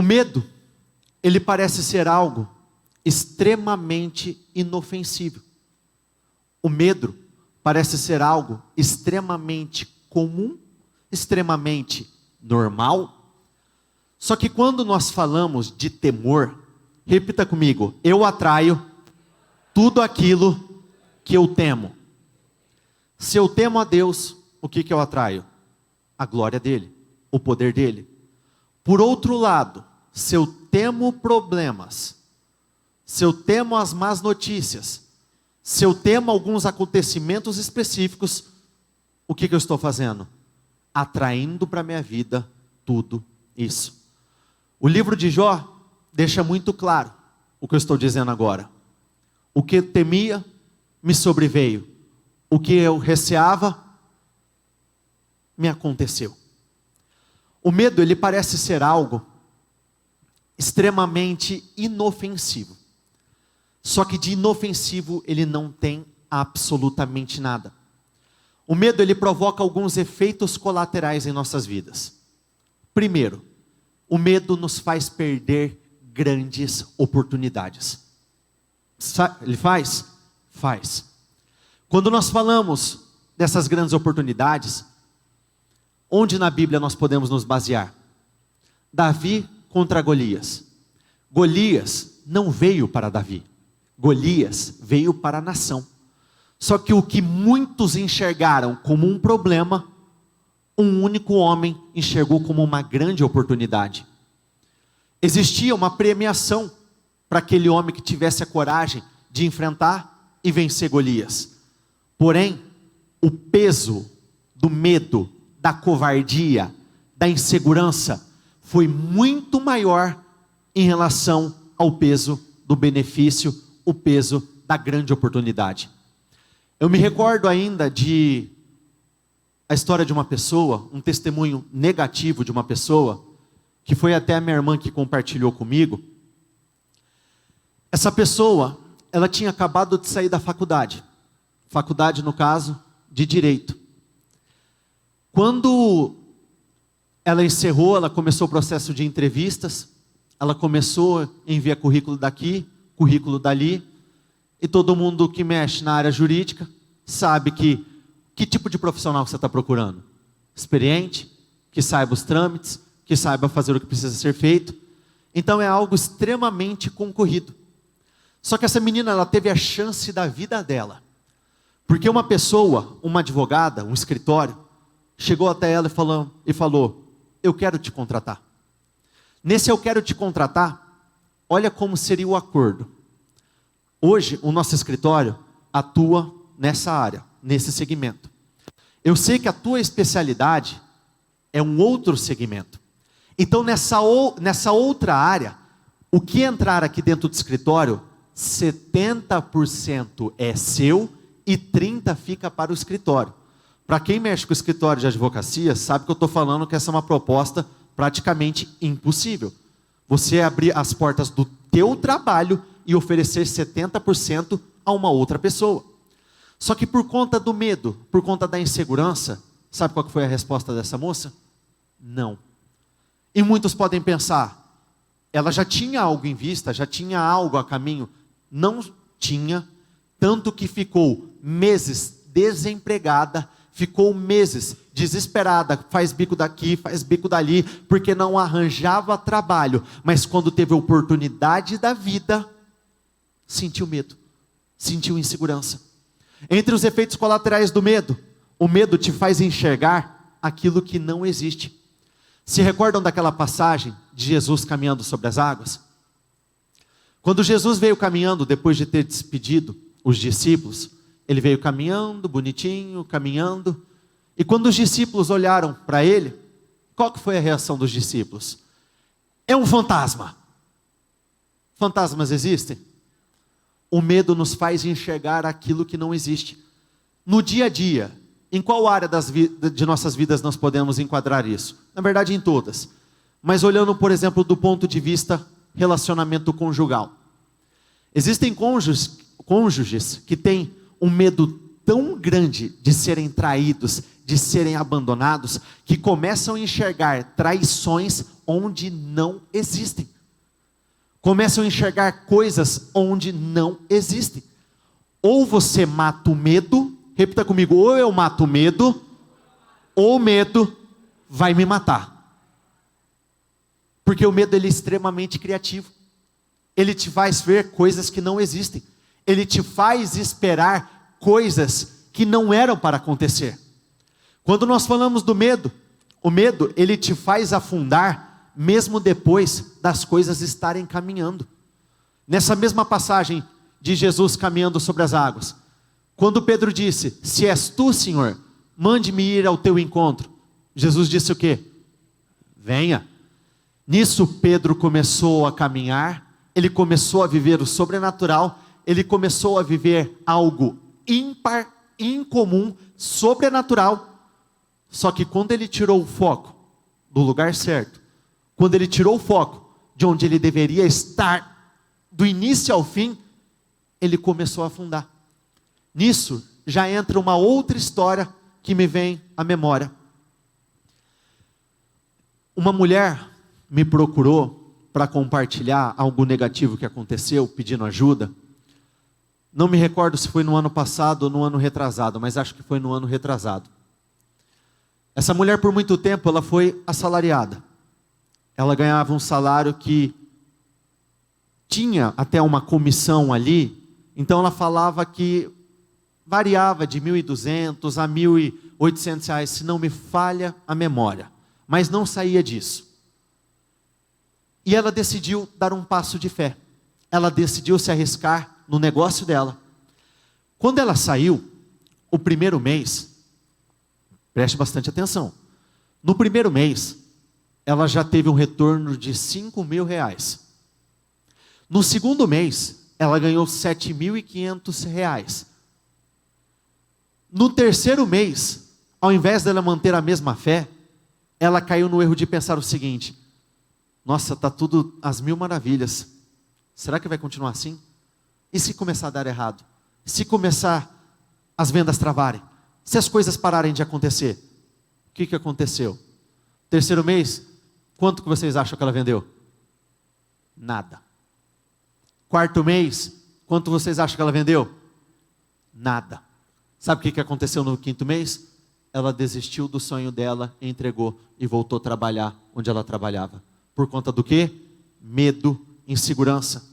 medo, ele parece ser algo extremamente inofensivo. O medo parece ser algo extremamente comum, extremamente normal. Só que quando nós falamos de temor, repita comigo: eu atraio tudo aquilo que eu temo. Se eu temo a Deus, o que eu atraio? A glória dele, o poder dele. Por outro lado, se eu temo problemas, se eu temo as más notícias, se eu temo alguns acontecimentos específicos, o que eu estou fazendo? Atraindo para a minha vida tudo isso. O livro de Jó deixa muito claro o que eu estou dizendo agora. O que eu temia me sobreveio. O que eu receava me aconteceu. O medo, ele parece ser algo extremamente inofensivo. Só que de inofensivo ele não tem absolutamente nada. O medo, ele provoca alguns efeitos colaterais em nossas vidas. Primeiro, o medo nos faz perder grandes oportunidades. Ele faz? Faz. Quando nós falamos dessas grandes oportunidades, onde na Bíblia nós podemos nos basear? Davi contra Golias. Golias não veio para Davi. Golias veio para a nação. Só que o que muitos enxergaram como um problema, um único homem enxergou como uma grande oportunidade. Existia uma premiação para aquele homem que tivesse a coragem de enfrentar e vencer Golias. Porém, o peso do medo, da covardia, da insegurança, foi muito maior em relação ao peso do benefício, o peso da grande oportunidade. Eu me recordo ainda de a história de uma pessoa, um testemunho negativo de uma pessoa, que foi até a minha irmã que compartilhou comigo. Essa pessoa, ela tinha acabado de sair da faculdade no caso, de Direito. Quando ela encerrou, ela começou o processo de entrevistas, ela começou a enviar currículo daqui, currículo dali, e todo mundo que mexe na área jurídica sabe que tipo de profissional você está procurando? Experiente, que saiba os trâmites, que saiba fazer o que precisa ser feito. Então é algo extremamente concorrido. Só que essa menina, ela teve a chance da vida dela. Porque uma pessoa, uma advogada, um escritório, chegou até ela e falou: eu quero te contratar. Nesse eu quero te contratar, olha como seria o acordo. Hoje o nosso escritório atua nessa área, nesse segmento. Eu sei que a tua especialidade é um outro segmento. Então nessa outra área, o que entrar aqui dentro do escritório, 70% é seu e 30% fica para o escritório. Para quem mexe com o escritório de advocacia, sabe que eu estou falando que essa é uma proposta praticamente impossível. Você abrir as portas do teu trabalho e oferecer 70% a uma outra pessoa. Só que por conta do medo, por conta da insegurança, sabe qual que foi a resposta dessa moça? Não. E muitos podem pensar, ela já tinha algo em vista, já tinha algo a caminho. Não tinha, tanto que ficou meses desempregada, ficou meses desesperada, faz bico daqui, faz bico dali, porque não arranjava trabalho. Mas quando teve a oportunidade da vida, sentiu medo, sentiu insegurança. Entre os efeitos colaterais do medo, o medo te faz enxergar aquilo que não existe. Se recordam daquela passagem de Jesus caminhando sobre as águas? Quando Jesus veio caminhando, depois de ter despedido os discípulos, ele veio caminhando, bonitinho, caminhando. E quando os discípulos olharam para ele, qual que foi a reação dos discípulos? É um fantasma. Fantasmas existem? O medo nos faz enxergar aquilo que não existe. No dia a dia, em qual área de nossas vidas nós podemos enquadrar isso? Na verdade, em todas. Mas olhando, por exemplo, do ponto de vista relacionamento conjugal. Existem cônjuges que têm um medo tão grande de serem traídos, de serem abandonados, que começam a enxergar traições onde não existem. Começam a enxergar coisas onde não existem. Ou você mata o medo, repita comigo, ou eu mato o medo, ou o medo vai me matar. Porque o medo ele é extremamente criativo. Ele te faz ver coisas que não existem. Ele te faz esperar coisas que não eram para acontecer. Quando nós falamos do medo, o medo ele te faz afundar mesmo depois das coisas estarem caminhando. Nessa mesma passagem de Jesus caminhando sobre as águas, quando Pedro disse, se és tu, Senhor, mande-me ir ao teu encontro. Jesus disse o quê? Venha. Nisso Pedro começou a caminhar, ele começou a viver o sobrenatural, ele começou a viver algo ímpar, incomum, sobrenatural. Só que quando ele tirou o foco do lugar certo, quando ele tirou o foco de onde ele deveria estar, do início ao fim, ele começou a afundar. Nisso já entra uma outra história que me vem à memória. Uma mulher me procurou para compartilhar algo negativo que aconteceu, pedindo ajuda. Não me recordo se foi no ano passado ou no ano retrasado, mas acho que foi no ano retrasado. Essa mulher por muito tempo ela foi assalariada. Ela ganhava um salário que tinha até uma comissão ali, então ela falava que variava de 1.200 a 1.800 reais, se não me falha a memória, mas não saía disso. E ela decidiu dar um passo de fé. Ela decidiu se arriscar no negócio dela. Quando ela saiu, o primeiro mês, preste bastante atenção, no primeiro mês, ela já teve um retorno de 5.000 reais. No segundo mês, ela ganhou 7.500 reais. No terceiro mês, ao invés dela manter a mesma fé, ela caiu no erro de pensar o seguinte, nossa, está tudo às mil maravilhas, será que vai continuar assim? E se começar a dar errado? Se começar as vendas travarem? Se as coisas pararem de acontecer? O que aconteceu? Terceiro mês, quanto que vocês acham que ela vendeu? Nada. Quarto mês, quanto vocês acham que ela vendeu? Nada. Sabe o que aconteceu no quinto mês? Ela desistiu do sonho dela, entregou e voltou a trabalhar onde ela trabalhava. Por conta do quê? Medo, insegurança.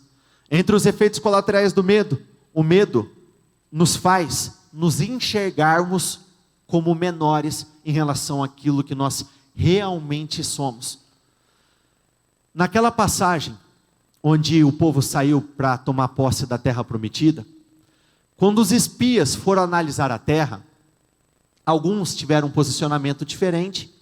Entre os efeitos colaterais do medo, o medo nos faz nos enxergarmos como menores em relação àquilo que nós realmente somos. Naquela passagem, onde o povo saiu para tomar posse da terra prometida, quando os espias foram analisar a terra, alguns tiveram um posicionamento diferente.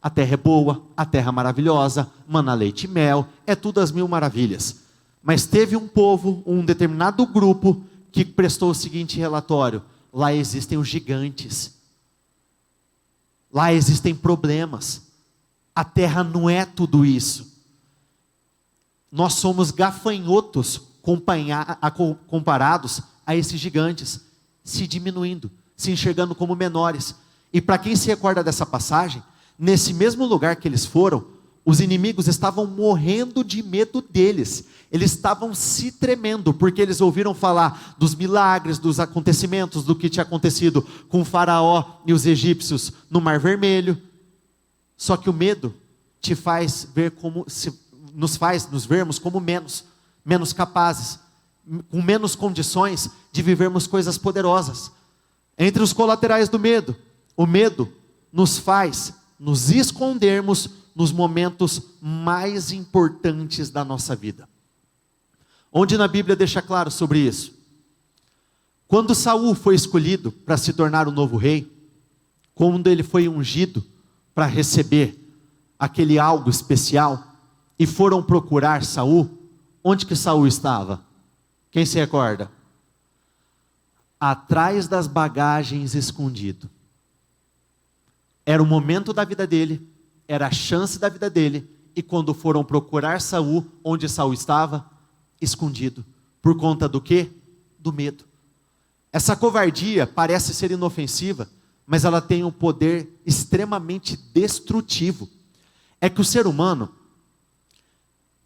A terra é boa, a terra é maravilhosa, mana leite e mel, é tudo às mil maravilhas. Mas teve um povo, um determinado grupo, que prestou o seguinte relatório: lá existem os gigantes, lá existem problemas, a terra não é tudo isso. Nós somos gafanhotos comparados a esses gigantes, se diminuindo, se enxergando como menores. E para quem se recorda dessa passagem, nesse mesmo lugar que eles foram, os inimigos estavam morrendo de medo deles. Eles estavam se tremendo, porque eles ouviram falar dos milagres, dos acontecimentos, do que tinha acontecido com o faraó e os egípcios no Mar Vermelho. Só que o medo te faz ver nos faz nos vermos como menos capazes, com menos condições de vivermos coisas poderosas. Entre os colaterais do medo, o medo nos faz nos escondermos nos momentos mais importantes da nossa vida. Onde na Bíblia deixa claro sobre isso? Quando Saul foi escolhido para se tornar o novo rei, quando ele foi ungido para receber aquele algo especial, e foram procurar Saul, onde que Saul estava? Quem se recorda? Atrás das bagagens, escondido. Era o momento da vida dele, era a chance da vida dele, e quando foram procurar Saul, onde Saul estava? Escondido. Por conta do quê? Do medo. Essa covardia parece ser inofensiva, mas ela tem um poder extremamente destrutivo. É que o ser humano,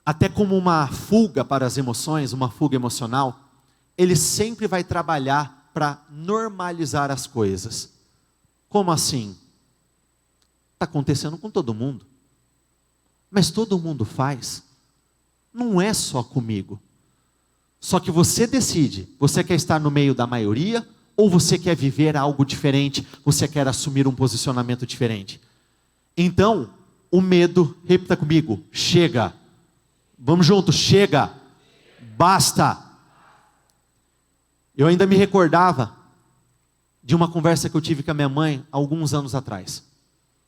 até como uma fuga para as emoções, uma fuga emocional, ele sempre vai trabalhar para normalizar as coisas. Como assim? Está acontecendo com todo mundo. Mas todo mundo faz. Não é só comigo. Só que você decide, você quer estar no meio da maioria, ou você quer viver algo diferente, você quer assumir um posicionamento diferente. Então, o medo, repita comigo, chega. Vamos juntos, chega. Basta. Eu ainda me recordava de uma conversa que eu tive com a minha mãe alguns anos atrás.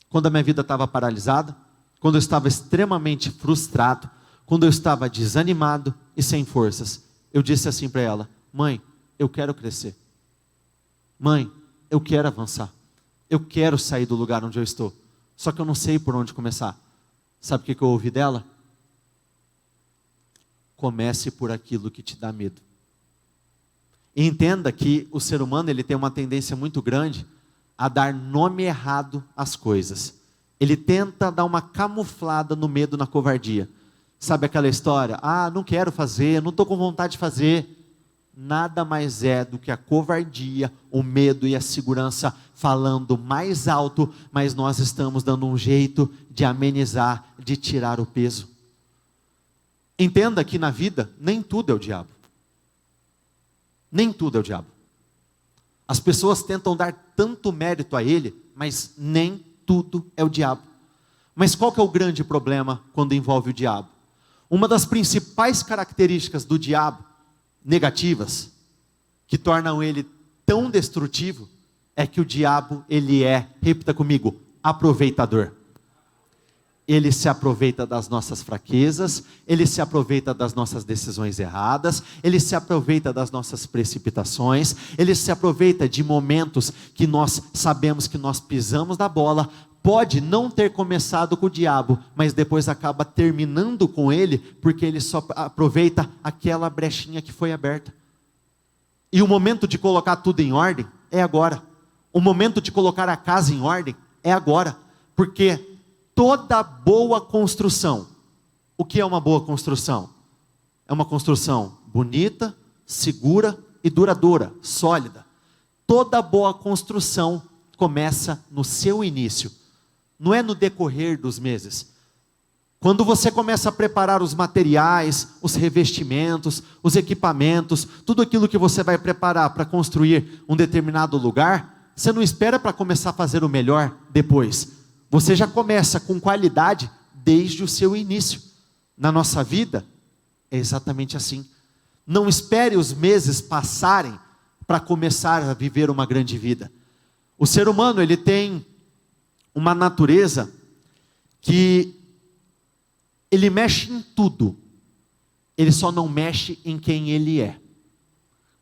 Quando a minha vida estava paralisada, quando eu estava extremamente frustrado, quando eu estava desanimado e sem forças. Eu disse assim para ela: mãe, eu quero crescer. Mãe, eu quero avançar. Eu quero sair do lugar onde eu estou. Só que eu não sei por onde começar. Sabe o que eu ouvi dela? Comece por aquilo que te dá medo. E entenda que o ser humano ele tem uma tendência muito grande a dar nome errado às coisas. Ele tenta dar uma camuflada no medo, na covardia. Sabe aquela história? Ah, não quero fazer, não estou com vontade de fazer. Nada mais é do que a covardia, o medo e a segurança falando mais alto, mas nós estamos dando um jeito de amenizar, de tirar o peso. Entenda que na vida, nem tudo é o diabo. Nem tudo é o diabo. As pessoas tentam dar tanto mérito a ele, mas nem tudo é o diabo. Mas qual que é o grande problema quando envolve o diabo? Uma das principais características do diabo, negativas, que tornam ele tão destrutivo, é que o diabo, ele é, repita comigo, aproveitador. Ele se aproveita das nossas fraquezas, ele se aproveita das nossas decisões erradas, ele se aproveita das nossas precipitações, ele se aproveita de momentos que nós sabemos que nós pisamos na bola. Pode não ter começado com o diabo, mas depois acaba terminando com ele, porque ele só aproveita aquela brechinha que foi aberta. E o momento de colocar tudo em ordem é agora. O momento de colocar a casa em ordem é agora. Porque toda boa construção, o que é uma boa construção? É uma construção bonita, segura e duradoura, sólida. Toda boa construção começa no seu início. Não é no decorrer dos meses. Quando você começa a preparar os materiais, os revestimentos, os equipamentos, tudo aquilo que você vai preparar para construir um determinado lugar, você não espera para começar a fazer o melhor depois. Você já começa com qualidade desde o seu início. Na nossa vida, é exatamente assim. Não espere os meses passarem para começar a viver uma grande vida. O ser humano, ele tem uma natureza que ele mexe em tudo, ele só não mexe em quem ele é.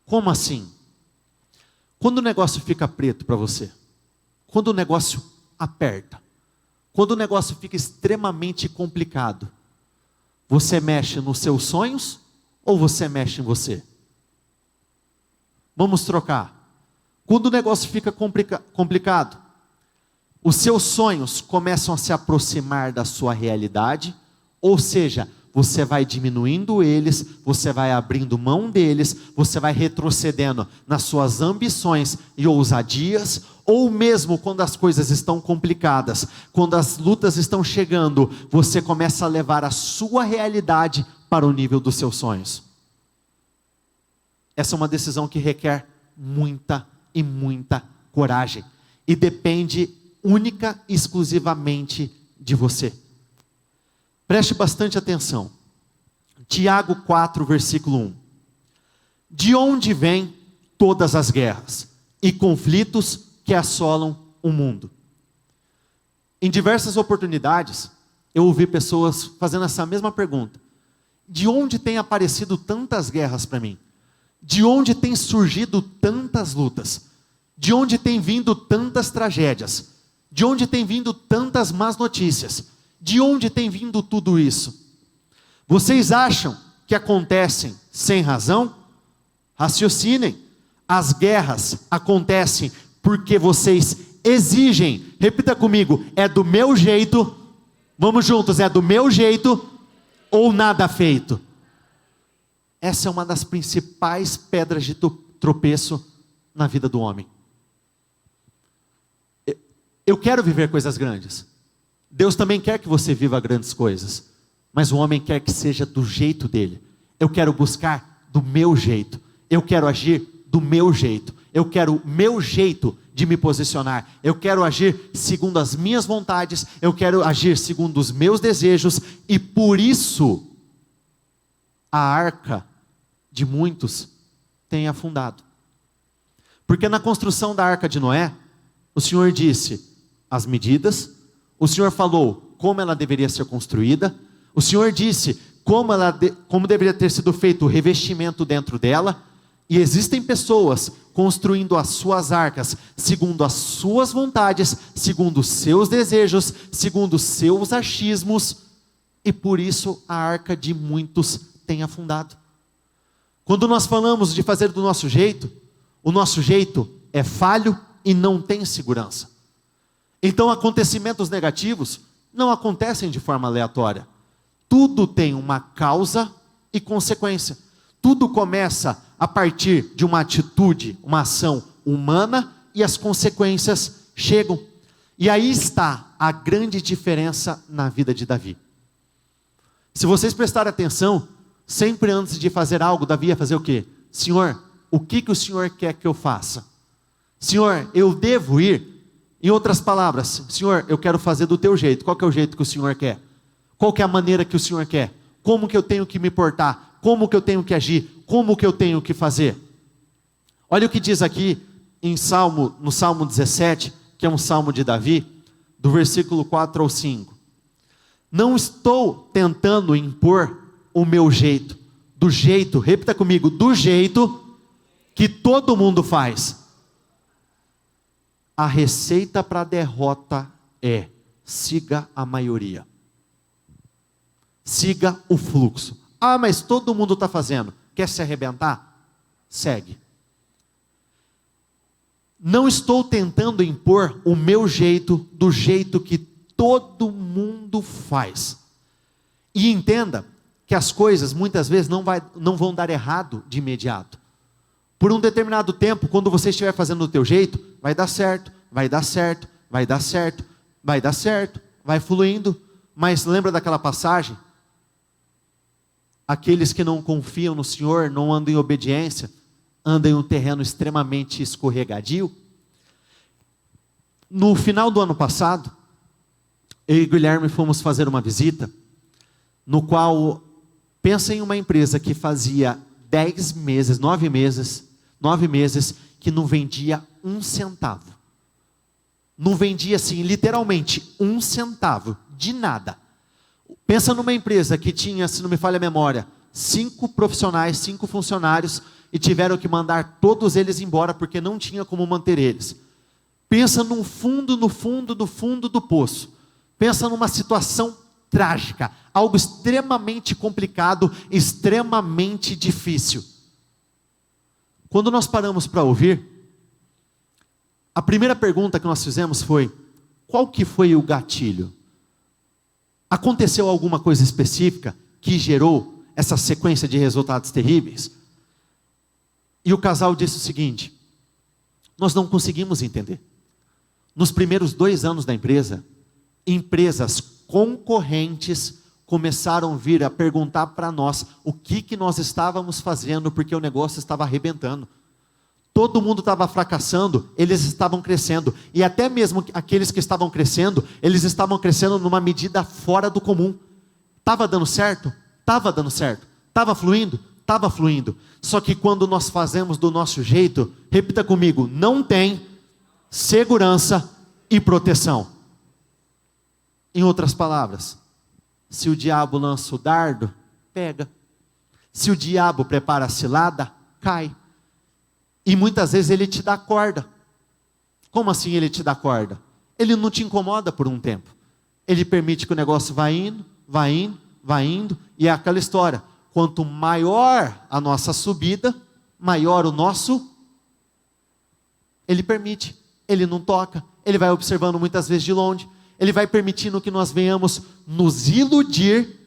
Como assim? Quando o negócio fica preto para você, quando o negócio aperta, quando o negócio fica extremamente complicado, você mexe nos seus sonhos ou você mexe em você? Vamos trocar. Quando o negócio fica complicado, os seus sonhos começam a se aproximar da sua realidade, ou seja, você vai diminuindo eles, você vai abrindo mão deles, você vai retrocedendo nas suas ambições e ousadias, ou mesmo quando as coisas estão complicadas, quando as lutas estão chegando, você começa a levar a sua realidade para o nível dos seus sonhos. Essa é uma decisão que requer muita e muita coragem, e depende única e exclusivamente de você. Preste bastante atenção. Tiago 4, versículo 1. De onde vêm todas as guerras e conflitos que assolam o mundo? Em diversas oportunidades, eu ouvi pessoas fazendo essa mesma pergunta. De onde tem aparecido tantas guerras para mim? De onde tem surgido tantas lutas? De onde tem vindo tantas tragédias? De onde tem vindo tantas más notícias? De onde tem vindo tudo isso? Vocês acham que acontecem sem razão? Raciocinem. As guerras acontecem porque vocês exigem. Repita comigo, é do meu jeito. Vamos juntos, é do meu jeito ou nada feito? Essa é uma das principais pedras de tropeço na vida do homem. Eu quero viver coisas grandes. Deus também quer que você viva grandes coisas. Mas o homem quer que seja do jeito dele. Eu quero buscar do meu jeito. Eu quero agir do meu jeito. Eu quero o meu jeito de me posicionar. Eu quero agir segundo as minhas vontades. Eu quero agir segundo os meus desejos. E por isso, a arca de muitos tem afundado. Porque na construção da arca de Noé, o Senhor disse as medidas, o Senhor falou como ela deveria ser construída, o Senhor disse como deveria ter sido feito o revestimento dentro dela, e existem pessoas construindo as suas arcas segundo as suas vontades, segundo os seus desejos, segundo os seus achismos, e por isso a arca de muitos tem afundado. Quando nós falamos de fazer do nosso jeito, o nosso jeito é falho e não tem segurança. Então acontecimentos negativos não acontecem de forma aleatória. Tudo tem uma causa e consequência. Tudo começa a partir de uma atitude, uma ação humana, e as consequências chegam. E aí está a grande diferença na vida de Davi. Se vocês prestarem atenção, sempre antes de fazer algo, Davi ia fazer o quê? Senhor, o que o Senhor quer que eu faça? Senhor, eu devo ir? Em outras palavras, Senhor, eu quero fazer do teu jeito. Qual que é o jeito que o Senhor quer? Qual que é a maneira que o Senhor quer? Como que eu tenho que me portar? Como que eu tenho que agir? Como que eu tenho que fazer? Olha o que diz aqui no Salmo 17, que é um salmo de Davi, do versículo 4 ao 5. Não estou tentando impor o meu jeito, do jeito, repita comigo, do jeito que todo mundo faz. A receita para a derrota é: siga a maioria. Siga o fluxo. Ah, mas todo mundo está fazendo. Quer se arrebentar? Segue. Não estou tentando impor o meu jeito do jeito que todo mundo faz. E entenda que as coisas muitas vezes não vão dar errado de imediato. Por um determinado tempo, quando você estiver fazendo do teu jeito, vai dar certo, vai dar certo, vai dar certo, vai dar certo, vai fluindo. Mas lembra daquela passagem? Aqueles que não confiam no Senhor, não andam em obediência, andam em um terreno extremamente escorregadio. No final do ano passado, eu e Guilherme fomos fazer uma visita, no qual, pensa em uma empresa que fazia 9 meses, que não vendia um centavo. Não vendia assim, literalmente, um centavo, de nada. Pensa numa empresa que tinha, se não me falha a memória, 5 profissionais, 5 funcionários, e tiveram que mandar todos eles embora, porque não tinha como manter eles. Pensa no fundo do poço. Pensa numa situação trágica, algo extremamente complicado, extremamente difícil. Quando nós paramos para ouvir, a primeira pergunta que nós fizemos foi: qual que foi o gatilho? Aconteceu alguma coisa específica que gerou essa sequência de resultados terríveis? E o casal disse o seguinte: nós não conseguimos entender. Nos primeiros 2 anos da empresa, empresas concorrentes começaram a vir a perguntar para nós o que nós estávamos fazendo, porque o negócio estava arrebentando. Todo mundo estava fracassando, eles estavam crescendo. E até mesmo aqueles que estavam crescendo, eles estavam crescendo numa medida fora do comum. Estava dando certo? Estava dando certo. Estava fluindo? Estava fluindo. Só que quando nós fazemos do nosso jeito, repita comigo, não tem segurança e proteção. Em outras palavras, se o diabo lança o dardo, pega. Se o diabo prepara a cilada, cai. E muitas vezes ele te dá corda. Como assim ele te dá corda? Ele não te incomoda por um tempo. Ele permite que o negócio vá indo, e é aquela história. Quanto maior a nossa subida, maior o nosso... Ele permite. Ele não toca, ele vai observando muitas vezes de longe, ele vai permitindo que nós venhamos nos iludir,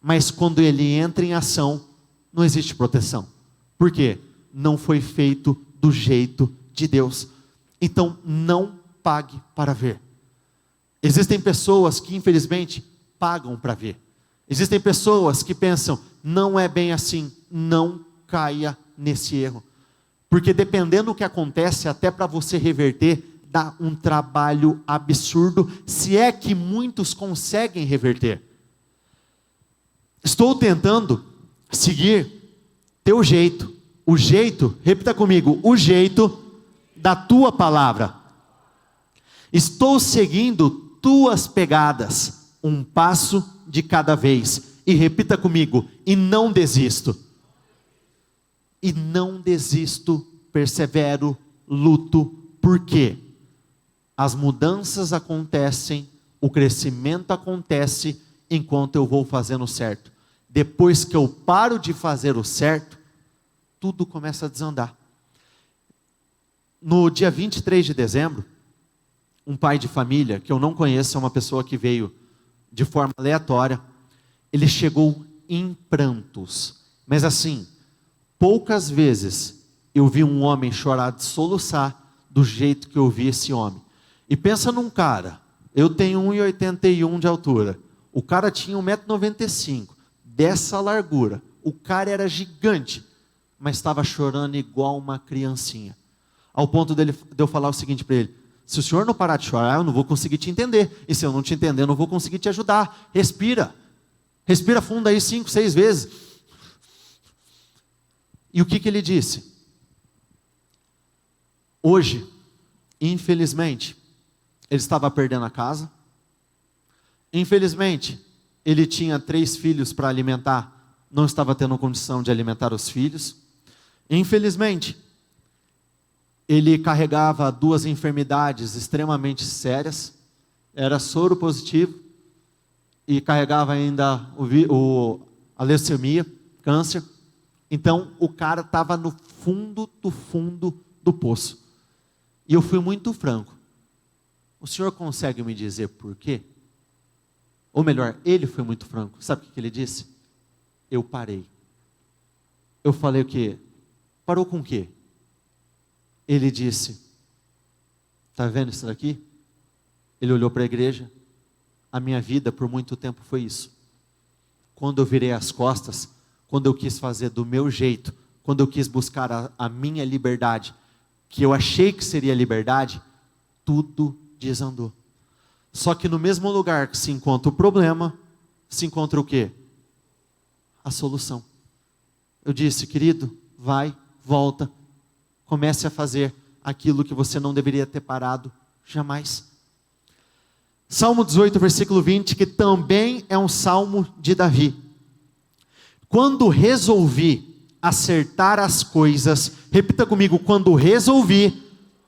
mas quando ele entra em ação, não existe proteção. Por quê? Não foi feito do jeito de Deus. Então não pague para ver. Existem pessoas que infelizmente pagam para ver. Existem pessoas que pensam, não é bem assim. Não caia nesse erro. Porque dependendo do que acontece, até para você reverter, dá um trabalho absurdo, se é que muitos conseguem reverter. Estou tentando seguir teu jeito, o jeito, repita comigo, o jeito da tua palavra. Estou seguindo tuas pegadas, um passo de cada vez. E repita comigo, e não desisto. E não desisto, persevero, luto. Por quê? As mudanças acontecem, o crescimento acontece enquanto eu vou fazendo o certo. Depois que eu paro de fazer o certo, tudo começa a desandar. No dia 23 de dezembro, um pai de família, que eu não conheço, é uma pessoa que veio de forma aleatória, ele chegou em prantos. Mas assim, poucas vezes eu vi um homem chorar de soluçar do jeito que eu vi esse homem. E pensa num cara, eu tenho 1,81 de altura, o cara tinha 1,95 m, dessa largura, o cara era gigante, mas estava chorando igual uma criancinha. Ao ponto de eu falar o seguinte para ele: se o senhor não parar de chorar, eu não vou conseguir te entender. E se eu não te entender, eu não vou conseguir te ajudar. Respira. Respira fundo aí 5, 6 vezes. E o que ele disse? Hoje, infelizmente, ele estava perdendo a casa. Infelizmente, ele tinha 3 filhos para alimentar. Não estava tendo condição de alimentar os filhos. Infelizmente, ele carregava 2 enfermidades extremamente sérias, era soro positivo e carregava ainda a leucemia, câncer. Então o cara estava no fundo do poço. E eu fui muito franco. O senhor consegue me dizer por quê? Ou melhor, ele foi muito franco. Sabe o que ele disse? Eu parei. Eu falei o quê? Parou com o quê? Ele disse, está vendo isso daqui? Ele olhou para a igreja. A minha vida por muito tempo foi isso. Quando eu virei as costas, quando eu quis fazer do meu jeito, quando eu quis buscar a minha liberdade, que eu achei que seria liberdade, tudo desandou. Só que no mesmo lugar que se encontra o problema, se encontra o quê? A solução. Eu disse, querido, vai, volta, comece a fazer aquilo que você não deveria ter parado jamais. Salmo 18, versículo 20, que também é um salmo de Davi. Quando resolvi acertar as coisas, repita comigo, quando resolvi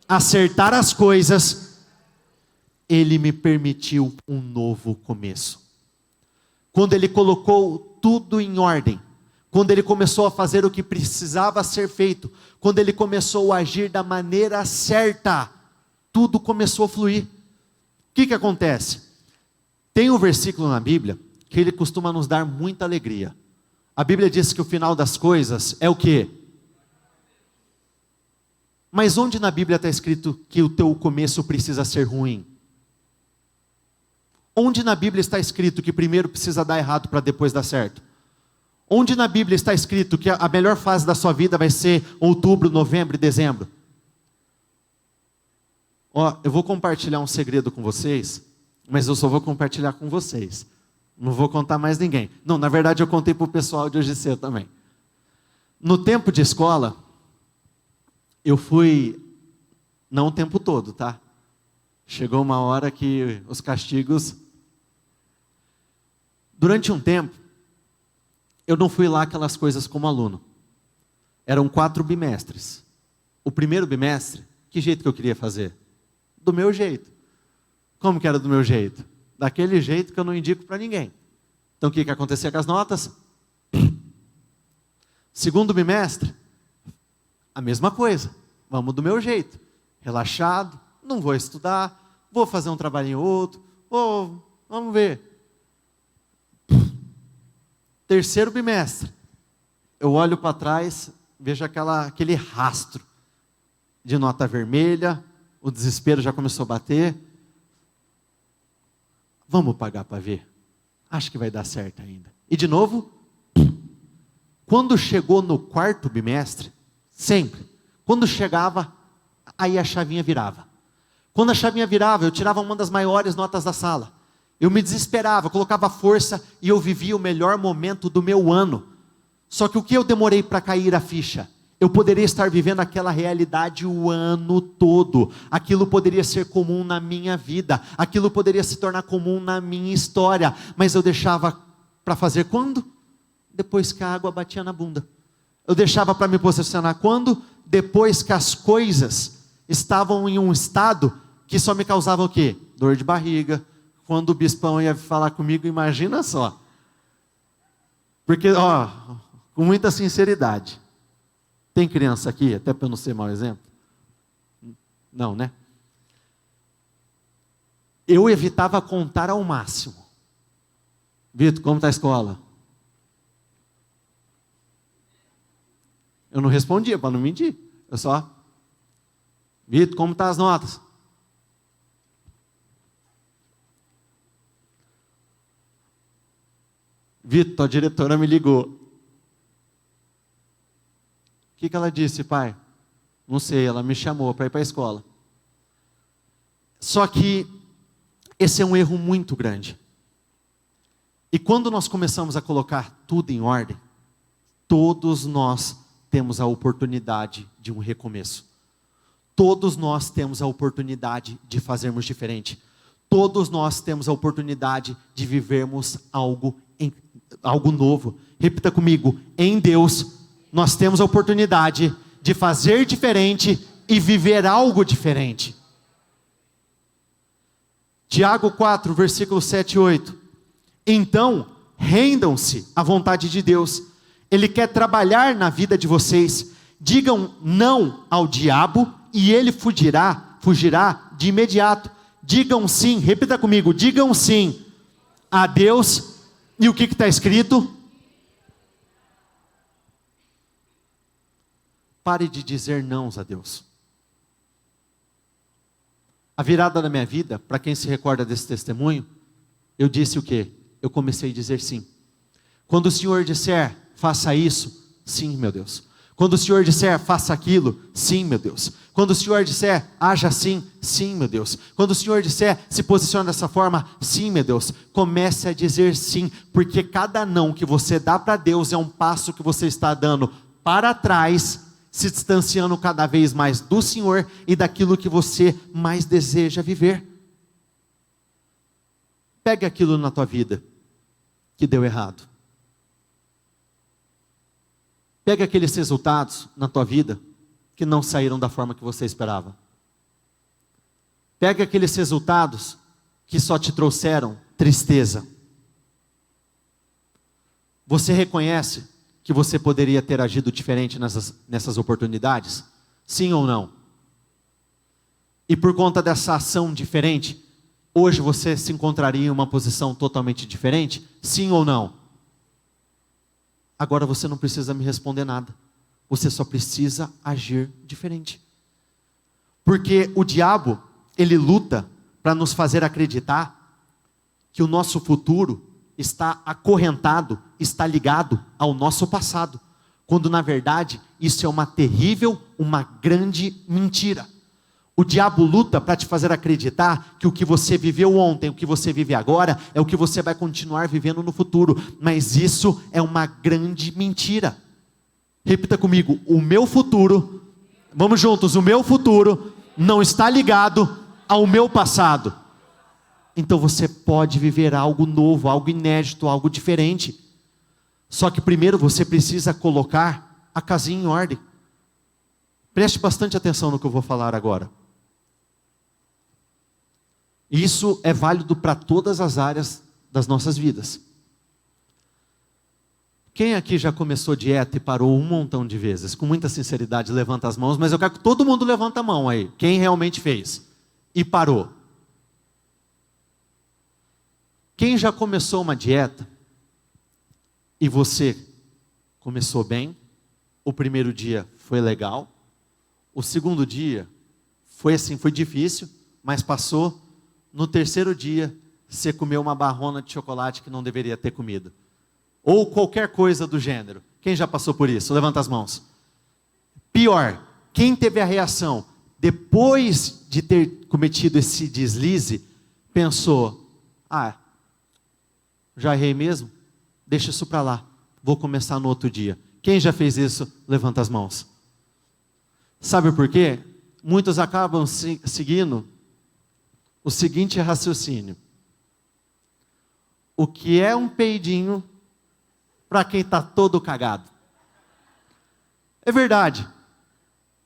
acertar as coisas, Ele me permitiu um novo começo. Quando Ele colocou tudo em ordem, quando Ele começou a fazer o que precisava ser feito, quando Ele começou a agir da maneira certa, tudo começou a fluir. O que acontece? Tem um versículo na Bíblia que ele costuma nos dar muita alegria. A Bíblia diz que o final das coisas é o quê? Mas onde na Bíblia está escrito que o teu começo precisa ser ruim? Onde na Bíblia está escrito que primeiro precisa dar errado para depois dar certo? Onde na Bíblia está escrito que a melhor fase da sua vida vai ser outubro, novembro e dezembro? Ó, eu vou compartilhar um segredo com vocês, mas eu só vou compartilhar com vocês. Não vou contar mais ninguém. Não, na verdade eu contei para o pessoal de hoje cedo também. No tempo de escola, eu fui, não o tempo todo, tá? Chegou uma hora que os castigos... Durante um tempo, eu não fui lá aquelas coisas como aluno. Eram 4 bimestres. O primeiro bimestre, que jeito que eu queria fazer? Do meu jeito. Como que era do meu jeito? Daquele jeito que eu não indico para ninguém. Então o que acontecia com as notas? Segundo bimestre, a mesma coisa. Vamos do meu jeito. Relaxado, não vou estudar, vou fazer um trabalhinho outro, vamos ver. Terceiro bimestre, eu olho para trás, vejo aquele rastro de nota vermelha, o desespero já começou a bater. Vamos pagar para ver. Acho que vai dar certo ainda. E de novo, quando chegou no quarto bimestre, sempre, quando chegava, aí a chavinha virava. Quando a chavinha virava, eu tirava uma das maiores notas da sala. Eu me desesperava, eu colocava força e eu vivia o melhor momento do meu ano. Só que o que eu demorei para cair a ficha? Eu poderia estar vivendo aquela realidade o ano todo. Aquilo poderia ser comum na minha vida. Aquilo poderia se tornar comum na minha história. Mas eu deixava para fazer quando? Depois que a água batia na bunda. Eu deixava para me posicionar quando? Depois que as coisas estavam em um estado que só me causava o quê? Dor de barriga. Quando o bispão ia falar comigo, imagina só. Porque, com muita sinceridade. Tem criança aqui, até para eu não ser mau exemplo? Não, né? Eu evitava contar ao máximo. Vitor, como está a escola? Eu não respondia, para não mentir. Eu só... Vitor, como estão as notas? Vitor, a diretora me ligou. O que ela disse, pai? Não sei, ela me chamou para ir para a escola. Só que esse é um erro muito grande. E quando nós começamos a colocar tudo em ordem, todos nós temos a oportunidade de um recomeço. Todos nós temos a oportunidade de fazermos diferente. Todos nós temos a oportunidade de vivermos algo novo. Repita comigo, em Deus nós temos a oportunidade de fazer diferente e viver algo diferente. Tiago 4, versículo 7 e 8. Então, rendam-se à vontade de Deus. Ele quer trabalhar na vida de vocês. Digam não ao diabo e ele fugirá de imediato. Digam sim, repita comigo, digam sim a Deus. E o que está escrito? Pare de dizer não a Deus. A virada da minha vida, para quem se recorda desse testemunho, eu disse o quê? Eu comecei a dizer sim. Quando o Senhor disser, faça isso, sim, meu Deus. Quando o Senhor disser, faça aquilo, sim, meu Deus. Quando o Senhor disser, haja assim, sim, meu Deus. Quando o Senhor disser, se posicione dessa forma, sim, meu Deus. Comece a dizer sim, porque cada não que você dá para Deus é um passo que você está dando para trás, se distanciando cada vez mais do Senhor e daquilo que você mais deseja viver. Pegue aquilo na tua vida que deu errado. Pegue aqueles resultados na tua vida que não saíram da forma que você esperava. Pegue aqueles resultados que só te trouxeram tristeza. Você reconhece que você poderia ter agido diferente nessas oportunidades? Sim ou não? E por conta dessa ação diferente, hoje você se encontraria em uma posição totalmente diferente? Sim ou não? Agora você não precisa me responder nada. Você só precisa agir diferente. Porque o diabo, ele luta para nos fazer acreditar que o nosso futuro está acorrentado, está ligado ao nosso passado. Quando na verdade, isso é uma terrível, uma grande mentira. O diabo luta para te fazer acreditar que o que você viveu ontem, o que você vive agora, é o que você vai continuar vivendo no futuro. Mas isso é uma grande mentira. Repita comigo, o meu futuro, vamos juntos, o meu futuro não está ligado ao meu passado. Então você pode viver algo novo, algo inédito, algo diferente. Só que primeiro você precisa colocar a casinha em ordem. Preste bastante atenção no que eu vou falar agora. Isso é válido para todas as áreas das nossas vidas. Quem aqui já começou dieta e parou um montão de vezes? Com muita sinceridade, levanta as mãos, mas eu quero que todo mundo levanta a mão aí. Quem realmente fez? e parou. Quem já começou uma dieta e você começou bem, o primeiro dia foi legal, o segundo dia foi assim, foi difícil, mas passou. No terceiro dia, você comeu uma barrona de chocolate que não deveria ter comido. Ou qualquer coisa do gênero. Quem já passou por isso? Levanta as mãos. Pior, quem teve a reação, depois de ter cometido esse deslize, pensou, já errei mesmo? Deixa isso para lá, vou começar no outro dia. Quem já fez isso? Levanta as mãos. Sabe por quê? Muitos acabam seguindo o seguinte raciocínio. O que é um peidinho para quem está todo cagado? É verdade.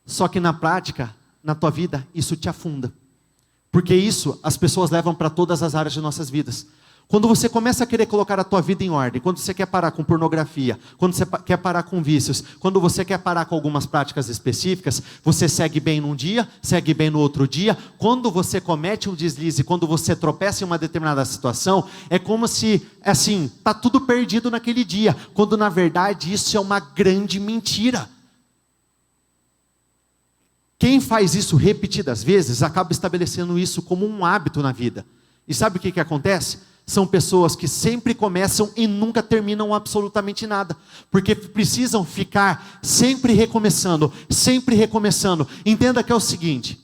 Só que na prática, na tua vida, isso te afunda. Porque isso as pessoas levam para todas as áreas de nossas vidas. Quando você começa a querer colocar a tua vida em ordem, quando você quer parar com pornografia, quando você quer parar com vícios, quando você quer parar com algumas práticas específicas, você segue bem num dia, segue bem no outro dia. Quando você comete um deslize, quando você tropeça em uma determinada situação, é como se, assim, está tudo perdido naquele dia, quando na verdade isso é uma grande mentira. Quem faz isso repetidas vezes, acaba estabelecendo isso como um hábito na vida. E sabe o que acontece? São pessoas que sempre começam e nunca terminam absolutamente nada. Porque precisam ficar sempre recomeçando, sempre recomeçando. Entenda que é o seguinte.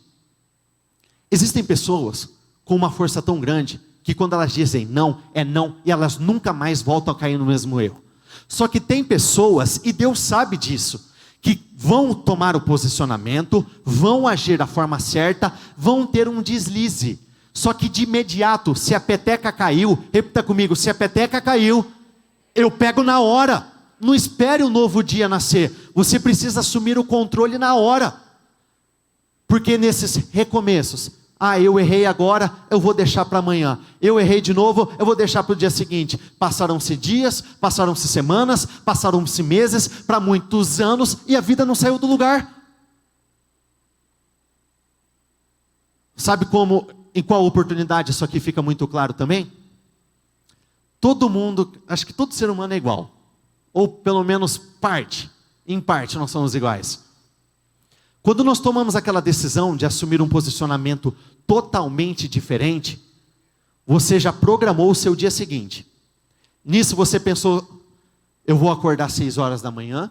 Existem pessoas com uma força tão grande, que quando elas dizem não, é não, e elas nunca mais voltam a cair no mesmo erro. Só que tem pessoas, e Deus sabe disso, que vão tomar o posicionamento, vão agir da forma certa, vão ter um deslize. Só que de imediato, se a peteca caiu, repita comigo, se a peteca caiu, eu pego na hora. Não espere o novo dia nascer. Você precisa assumir o controle na hora. Porque nesses recomeços, eu errei agora, eu vou deixar para amanhã. Eu errei de novo, eu vou deixar para o dia seguinte. Passaram-se dias, passaram-se semanas, passaram-se meses, para muitos anos, e a vida não saiu do lugar. Sabe como... Em qual oportunidade isso aqui fica muito claro também? Todo mundo, acho que todo ser humano é igual. Ou pelo menos em parte nós somos iguais. Quando nós tomamos aquela decisão de assumir um posicionamento totalmente diferente, você já programou o seu dia seguinte. Nisso você pensou, eu vou acordar às 6 horas da manhã,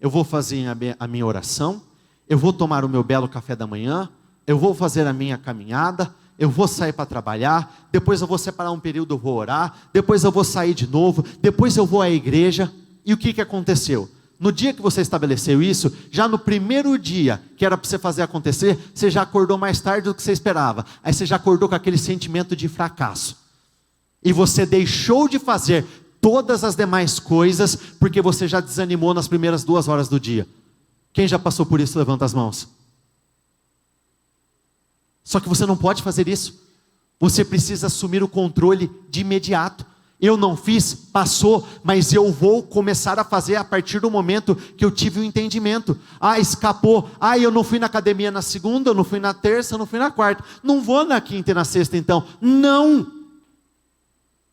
eu vou fazer a minha oração, eu vou tomar o meu belo café da manhã, eu vou fazer a minha caminhada, eu vou sair para trabalhar, depois eu vou separar um período, eu vou orar, depois eu vou sair de novo, depois eu vou à igreja. E o que aconteceu? No dia que você estabeleceu isso, já no primeiro dia que era para você fazer acontecer, você já acordou mais tarde do que você esperava. Aí você já acordou com aquele sentimento de fracasso. E você deixou de fazer todas as demais coisas, porque você já desanimou nas primeiras 2 horas do dia. Quem já passou por isso, levanta as mãos. Só que você não pode fazer isso. Você precisa assumir o controle de imediato. Eu não fiz, passou, mas eu vou começar a fazer a partir do momento que eu tive o entendimento. Escapou. Eu não fui na academia na segunda, eu não fui na terça, eu não fui na quarta. Não vou na quinta e na sexta então. Não.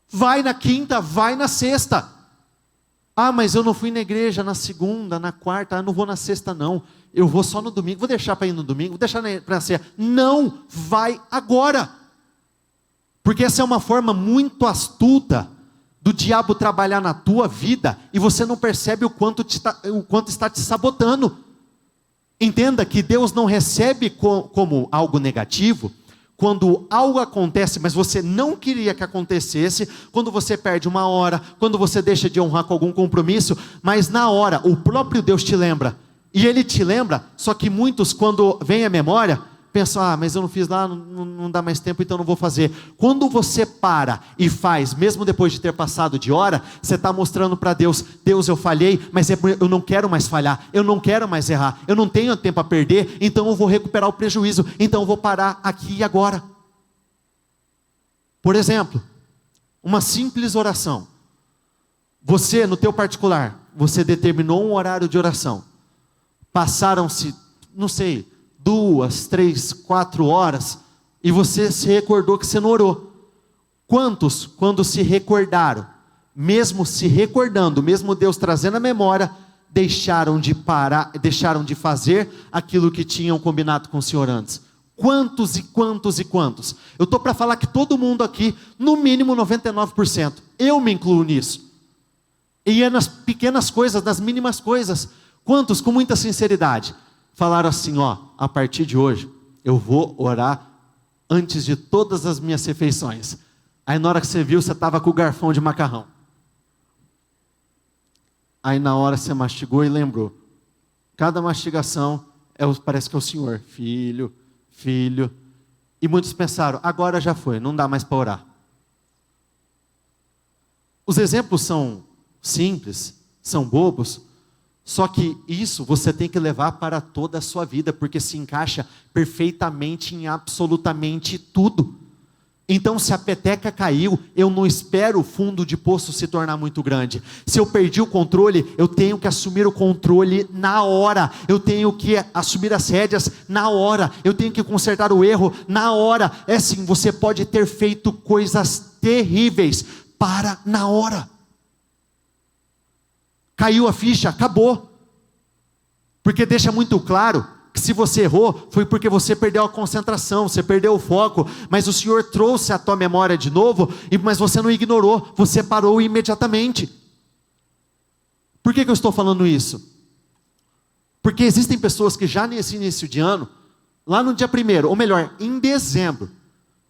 Vai na quinta, vai na sexta. Mas eu não fui na igreja na segunda, na quarta, eu não vou na sexta não. Eu vou só no domingo, vou deixar para ir no domingo, vou deixar para ser. Não, vai agora. Porque essa é uma forma muito astuta do diabo trabalhar na tua vida e você não percebe o quanto está te sabotando. Entenda que Deus não recebe como algo negativo quando algo acontece, mas você não queria que acontecesse, quando você perde 1 hora, quando você deixa de honrar com algum compromisso, mas na hora o próprio Deus te lembra. E Ele te lembra, só que muitos quando vem a memória, pensam, mas eu não fiz lá, não dá mais tempo, então não vou fazer. Quando você para e faz, mesmo depois de ter passado de hora, você está mostrando para Deus, Deus, eu falhei, mas eu não quero mais falhar, eu não quero mais errar, eu não tenho tempo a perder, então eu vou recuperar o prejuízo, então eu vou parar aqui e agora. Por exemplo, uma simples oração. Você, no teu particular, você determinou um horário de oração. Passaram-se, não sei, 2, 3, 4 horas, e você se recordou que você não orou. Quantos, quando se recordaram, mesmo se recordando, mesmo Deus trazendo a memória, deixaram de parar, deixaram de fazer aquilo que tinham combinado com o Senhor antes? Quantos e quantos e quantos? Eu estou para falar que todo mundo aqui, no mínimo 99%, eu me incluo nisso. E é nas pequenas coisas, nas mínimas coisas. Quantos, com muita sinceridade, falaram assim, ó, a partir de hoje, eu vou orar antes de todas as minhas refeições. Aí na hora que você viu, você estava com o garfão de macarrão. Aí na hora você mastigou e lembrou. Cada mastigação, parece que é o Senhor. Filho, filho. E muitos pensaram, agora já foi, não dá mais para orar. Os exemplos são simples, são bobos, só que isso você tem que levar para toda a sua vida, porque se encaixa perfeitamente em absolutamente tudo. Então, se a peteca caiu, eu não espero o fundo de poço se tornar muito grande. Se eu perdi o controle, eu tenho que assumir o controle na hora. Eu tenho que assumir as rédeas na hora. Eu tenho que consertar o erro na hora. É assim, você pode ter feito coisas terríveis, para na hora. Caiu a ficha, acabou. Porque deixa muito claro que se você errou, foi porque você perdeu a concentração, você perdeu o foco, mas o Senhor trouxe a tua memória de novo, mas você não ignorou, você parou imediatamente. Por que eu estou falando isso? Porque existem pessoas que já nesse início de ano, lá no dia 1º, ou melhor, em dezembro,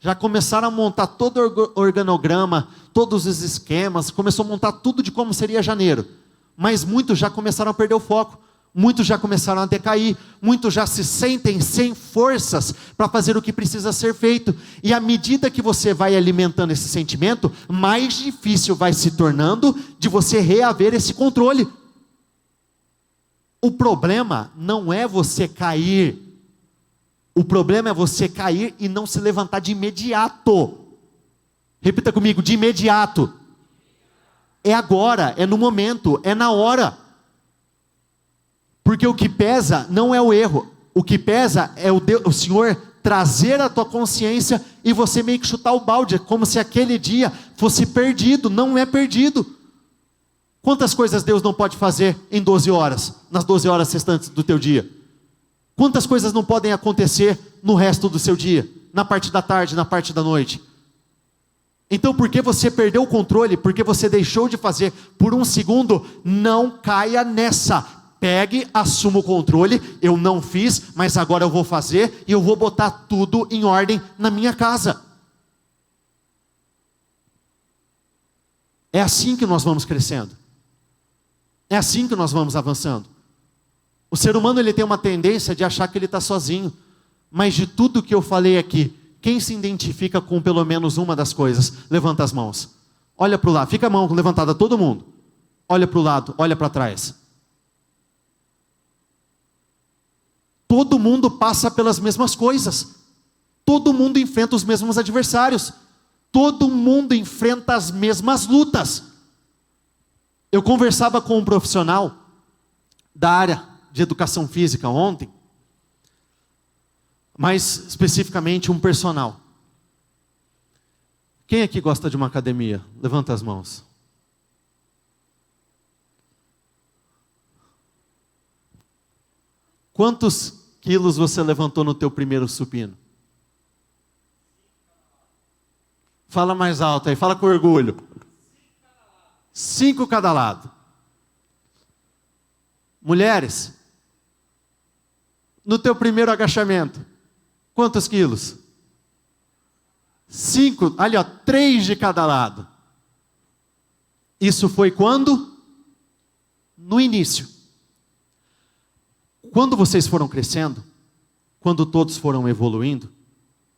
já começaram a montar todo o organograma, todos os esquemas, começou a montar tudo de como seria janeiro, mas muitos já começaram a perder o foco. Muitos já começaram a decair, muitos já se sentem sem forças para fazer o que precisa ser feito. E à medida que você vai alimentando esse sentimento, mais difícil vai se tornando de você reaver esse controle. O problema não é você cair. O problema é você cair e não se levantar de imediato. Repita comigo, de imediato. É agora, é no momento, é na hora. Porque o que pesa não é o erro, o que pesa é o Senhor trazer a tua consciência e você meio que chutar o balde, como se aquele dia fosse perdido. Não é perdido. Quantas coisas Deus não pode fazer em 12 horas, nas 12 horas restantes do teu dia? Quantas coisas não podem acontecer no resto do seu dia, na parte da tarde, na parte da noite? Então, porque você perdeu o controle, porque você deixou de fazer por um segundo, não caia nessa. Pegue, assuma o controle, eu não fiz, mas agora eu vou fazer e eu vou botar tudo em ordem na minha casa. É assim que nós vamos crescendo. É assim que nós vamos avançando. O ser humano ele tem uma tendência de achar que ele está sozinho, mas de tudo que eu falei aqui, quem se identifica com pelo menos uma das coisas? Levanta as mãos. Olha para o lado, fica a mão levantada todo mundo. Olha para o lado, olha para trás. Todo mundo passa pelas mesmas coisas. Todo mundo enfrenta os mesmos adversários. Todo mundo enfrenta as mesmas lutas. Eu conversava com um profissional da área de educação física ontem, mais especificamente um personal. Quem aqui gosta de uma academia? Levanta as mãos. Quantos quilos você levantou no teu primeiro supino? Fala mais alto aí, fala com orgulho. 5 cada lado. Mulheres, no teu primeiro agachamento, quantos quilos? 5, ali ó, 3 de cada lado. Isso foi quando? No início. Quando vocês foram crescendo, quando todos foram evoluindo,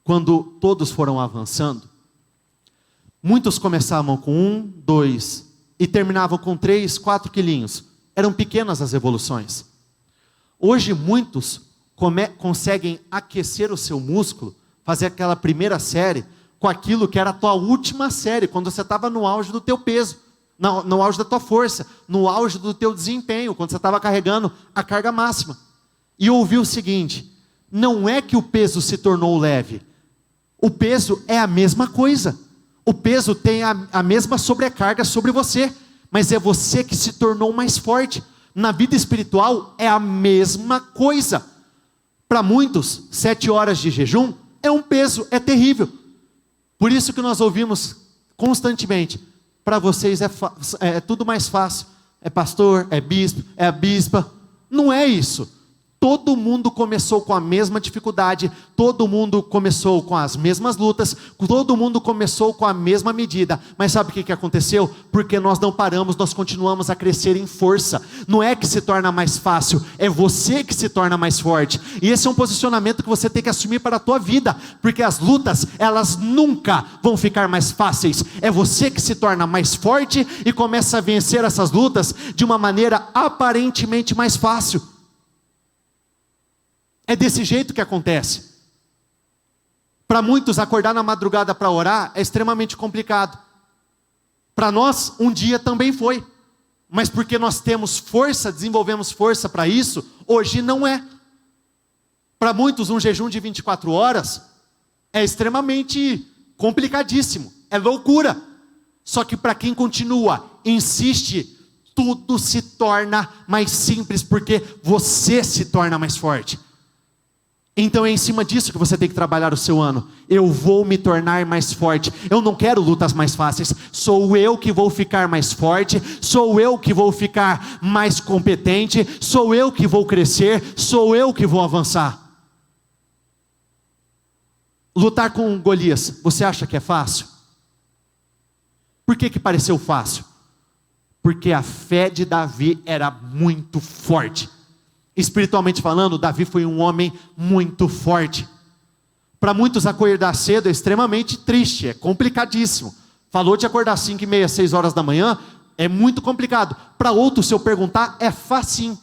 quando todos foram avançando, muitos começavam com 1, 2 e terminavam com 3, 4 quilinhos. Eram pequenas as evoluções. Hoje muitos conseguem aquecer o seu músculo, fazer aquela primeira série com aquilo que era a tua última série, quando você estava no auge do teu peso, no auge da tua força, no auge do teu desempenho, quando você estava carregando a carga máxima. E ouvi o seguinte: não é que o peso se tornou leve, O peso é a mesma coisa. O peso tem a mesma sobrecarga sobre você, mas é você que se tornou mais forte. Na vida espiritual é a mesma coisa. Para muitos, 7 horas de jejum é um peso, é terrível. Por isso que nós ouvimos constantemente, para vocês é tudo mais fácil. É pastor, é bispo, é a bispa. Não é isso. Todo mundo começou com a mesma dificuldade, todo mundo começou com as mesmas lutas, todo mundo começou com a mesma medida. Mas sabe o que aconteceu? Porque nós não paramos, nós continuamos a crescer em força. Não é que se torna mais fácil, é você que se torna mais forte. E esse é um posicionamento que você tem que assumir para a tua vida, porque as lutas, elas nunca vão ficar mais fáceis. É você que se torna mais forte e começa a vencer essas lutas de uma maneira aparentemente mais fácil. É desse jeito que acontece. Para muitos, acordar na madrugada para orar é extremamente complicado. Para nós, um dia também foi. Mas porque nós temos força, desenvolvemos força para isso, hoje não é. Para muitos, um jejum de 24 horas é extremamente complicadíssimo. É loucura. Só que para quem continua, insiste, tudo se torna mais simples, porque você se torna mais forte. Então é em cima disso que você tem que trabalhar o seu ano. Eu vou me tornar mais forte. Eu não quero lutas mais fáceis. Sou eu que vou ficar mais forte. Sou eu que vou ficar mais competente. Sou eu que vou crescer. Sou eu que vou avançar. Lutar com Golias, você acha que é fácil? Por que pareceu fácil? Porque a fé de Davi era muito forte. Espiritualmente falando, Davi foi um homem muito forte. Para muitos, acordar cedo é extremamente triste, é complicadíssimo. Falou de acordar 5:30, 6 horas da manhã, é muito complicado. Para outros, se eu perguntar, é facinho.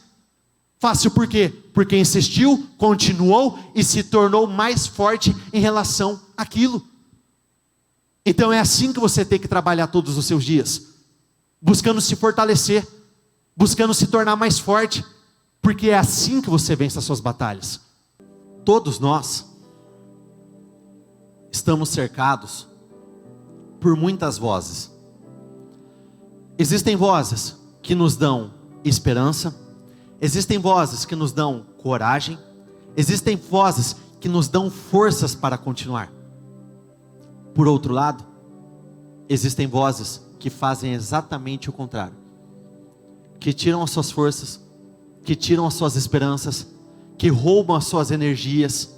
Fácil por quê? Porque insistiu, continuou e se tornou mais forte em relação àquilo. Então é assim que você tem que trabalhar todos os seus dias. Buscando se fortalecer, buscando se tornar mais forte. Porque é assim que você vence as suas batalhas. Todos nós estamos cercados por muitas vozes. Existem vozes que nos dão esperança. Existem vozes que nos dão coragem. Existem vozes que nos dão forças para continuar. Por outro lado, existem vozes que fazem exatamente o contrário. Que tiram as suas forças, que tiram as suas esperanças, que roubam as suas energias.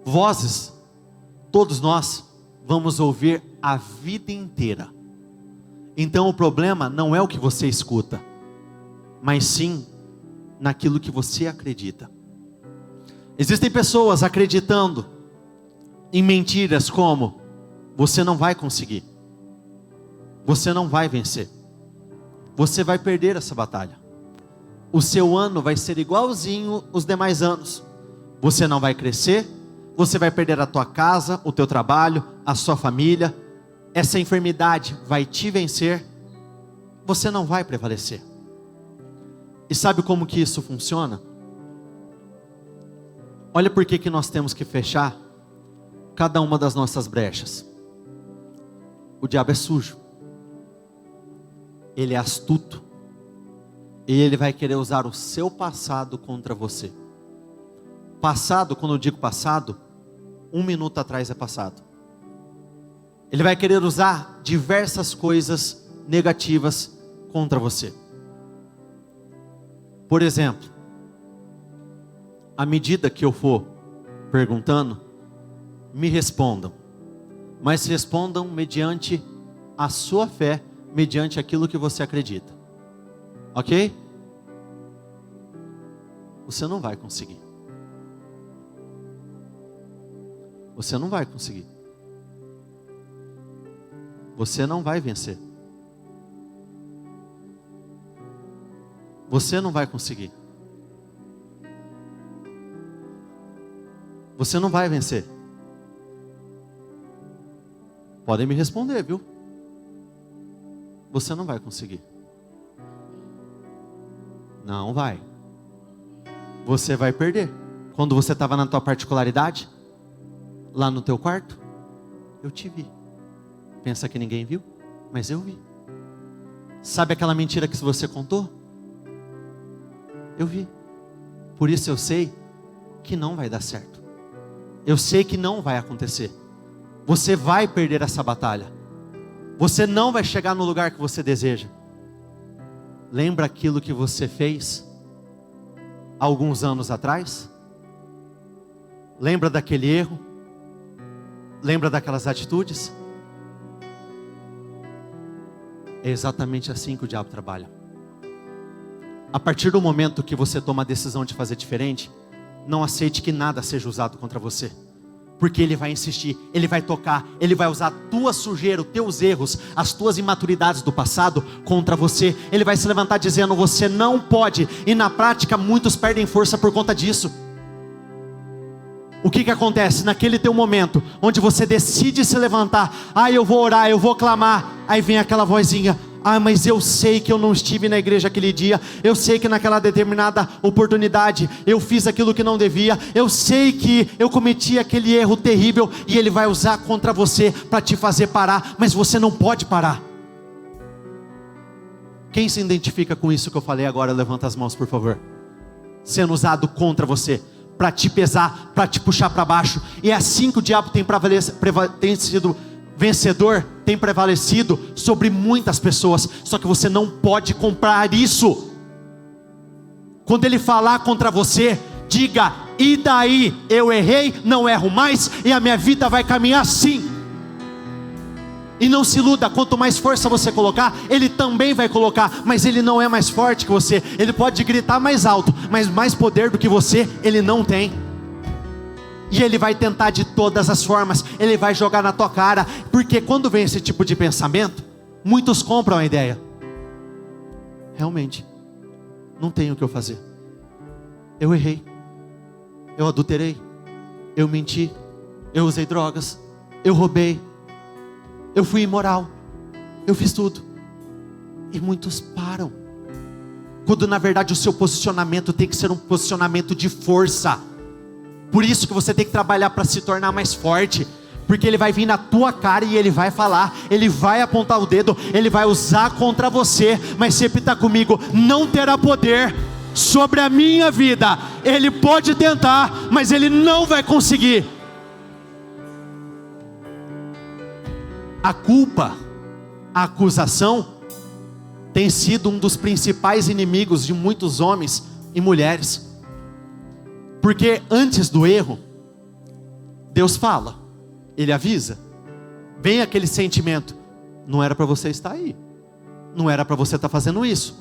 Vozes, todos nós vamos ouvir a vida inteira. Então o problema não é o que você escuta, mas sim naquilo que você acredita. Existem pessoas acreditando em mentiras como: você não vai conseguir, você não vai vencer, você vai perder essa batalha. O seu ano vai ser igualzinho os demais anos. Você não vai crescer, você vai perder a tua casa, o teu trabalho, a sua família. Essa enfermidade vai te vencer. Você não vai prevalecer. E sabe como que isso funciona? Olha por que nós temos que fechar cada uma das nossas brechas. O diabo é sujo. Ele é astuto. E ele vai querer usar o seu passado contra você. Passado, quando eu digo passado, 1 minuto atrás é passado. Ele vai querer usar diversas coisas negativas contra você. Por exemplo, à medida que eu for perguntando, me respondam. Mas respondam mediante a sua fé, mediante aquilo que você acredita. Ok? Você não vai conseguir. Você não vai conseguir. Você não vai vencer. Você não vai conseguir. Você não vai vencer. Podem me responder, viu? Você não vai conseguir. Não vai. Você vai perder. Quando você estava na tua particularidade, lá no teu quarto? Eu te vi. Pensa que ninguém viu? Mas eu vi. Sabe aquela mentira que você contou? Eu vi. Por isso eu sei que não vai dar certo. Eu sei que não vai acontecer. Você vai perder essa batalha. Você não vai chegar no lugar que você deseja. Lembra aquilo que você fez alguns anos atrás? Lembra daquele erro? Lembra daquelas atitudes? É exatamente assim que o diabo trabalha. A partir do momento que você toma a decisão de fazer diferente, não aceite que nada seja usado contra você. Porque ele vai insistir, ele vai tocar, ele vai usar a tua sujeira, os teus erros, as tuas imaturidades do passado contra você. Ele vai se levantar dizendo, você não pode. E na prática muitos perdem força por conta disso. O que acontece? Naquele teu momento, onde você decide se levantar, eu vou orar, eu vou clamar. Aí vem aquela vozinha, mas eu sei que eu não estive na igreja aquele dia, eu sei que naquela determinada oportunidade, eu fiz aquilo que não devia, eu sei que eu cometi aquele erro terrível, e ele vai usar contra você, para te fazer parar, mas você não pode parar. Quem se identifica com isso que eu falei agora, levanta as mãos por favor. Sendo usado contra você, para te pesar, para te puxar para baixo, e é assim que o diabo tem sido vencedor, tem prevalecido sobre muitas pessoas. Só que você não pode comprar isso. Quando ele falar contra você, diga, e daí? Eu errei, não erro mais, e a minha vida vai caminhar assim. E não se iluda, quanto mais força você colocar, ele também vai colocar, mas ele não é mais forte que você. Ele pode gritar mais alto, mas mais poder do que você, ele não tem. E ele vai tentar de todas as formas, ele vai jogar na tua cara, porque quando vem esse tipo de pensamento, muitos compram a ideia. Realmente, não tenho o que eu fazer. Eu errei, eu adulterei, eu menti, eu usei drogas, eu roubei, eu fui imoral, eu fiz tudo. E muitos param, quando na verdade o seu posicionamento tem que ser um posicionamento de força. Por isso que você tem que trabalhar para se tornar mais forte, porque ele vai vir na tua cara e ele vai falar, ele vai apontar o dedo, ele vai usar contra você, mas repita comigo, não terá poder sobre a minha vida. Ele pode tentar, mas ele não vai conseguir. A culpa, a acusação, tem sido um dos principais inimigos de muitos homens e mulheres. Porque antes do erro, Deus fala, Ele avisa, vem aquele sentimento, não era para você estar aí, não era para você estar fazendo isso.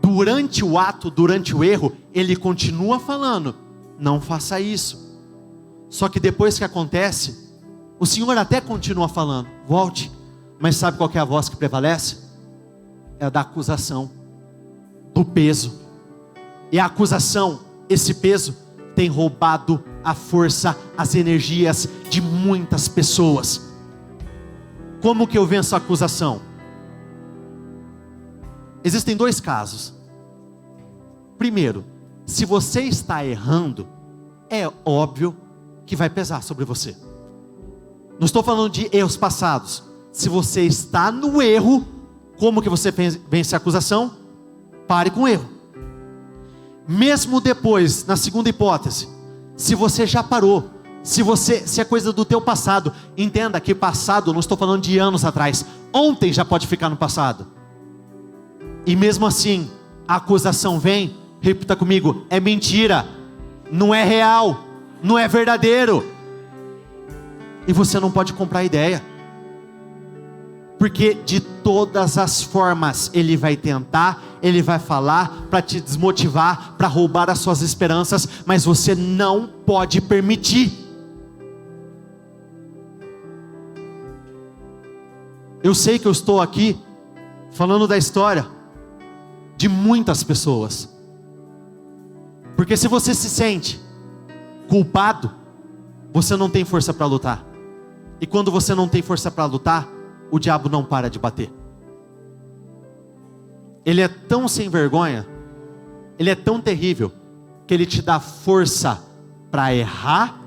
Durante o ato, durante o erro, Ele continua falando, não faça isso. Só que depois que acontece, o Senhor até continua falando, volte, mas sabe qual que é a voz que prevalece? É a da acusação, do peso. E a acusação, esse peso, tem roubado a força, as energias de muitas pessoas. Como que eu venço a acusação? Existem dois casos. Primeiro, se você está errando, é óbvio que vai pesar sobre você. Não estou falando de erros passados. Se você está no erro, como que você vence a acusação? Pare com o erro. Mesmo depois, na segunda hipótese, se você já parou, se é coisa do teu passado, entenda que passado, não estou falando de anos atrás, ontem já pode ficar no passado. E mesmo assim, a acusação vem, repita comigo, é mentira, não é real, não é verdadeiro. E você não pode comprar a ideia. Porque de todas as formas ele vai tentar, ele vai falar para te desmotivar, para roubar as suas esperanças, mas você não pode permitir. Eu sei que eu estou aqui falando da história de muitas pessoas. Porque se você se sente culpado, você não tem força para lutar. E quando você não tem força para lutar, o diabo não para de bater. Ele é tão sem vergonha, ele é tão terrível, que ele te dá força para errar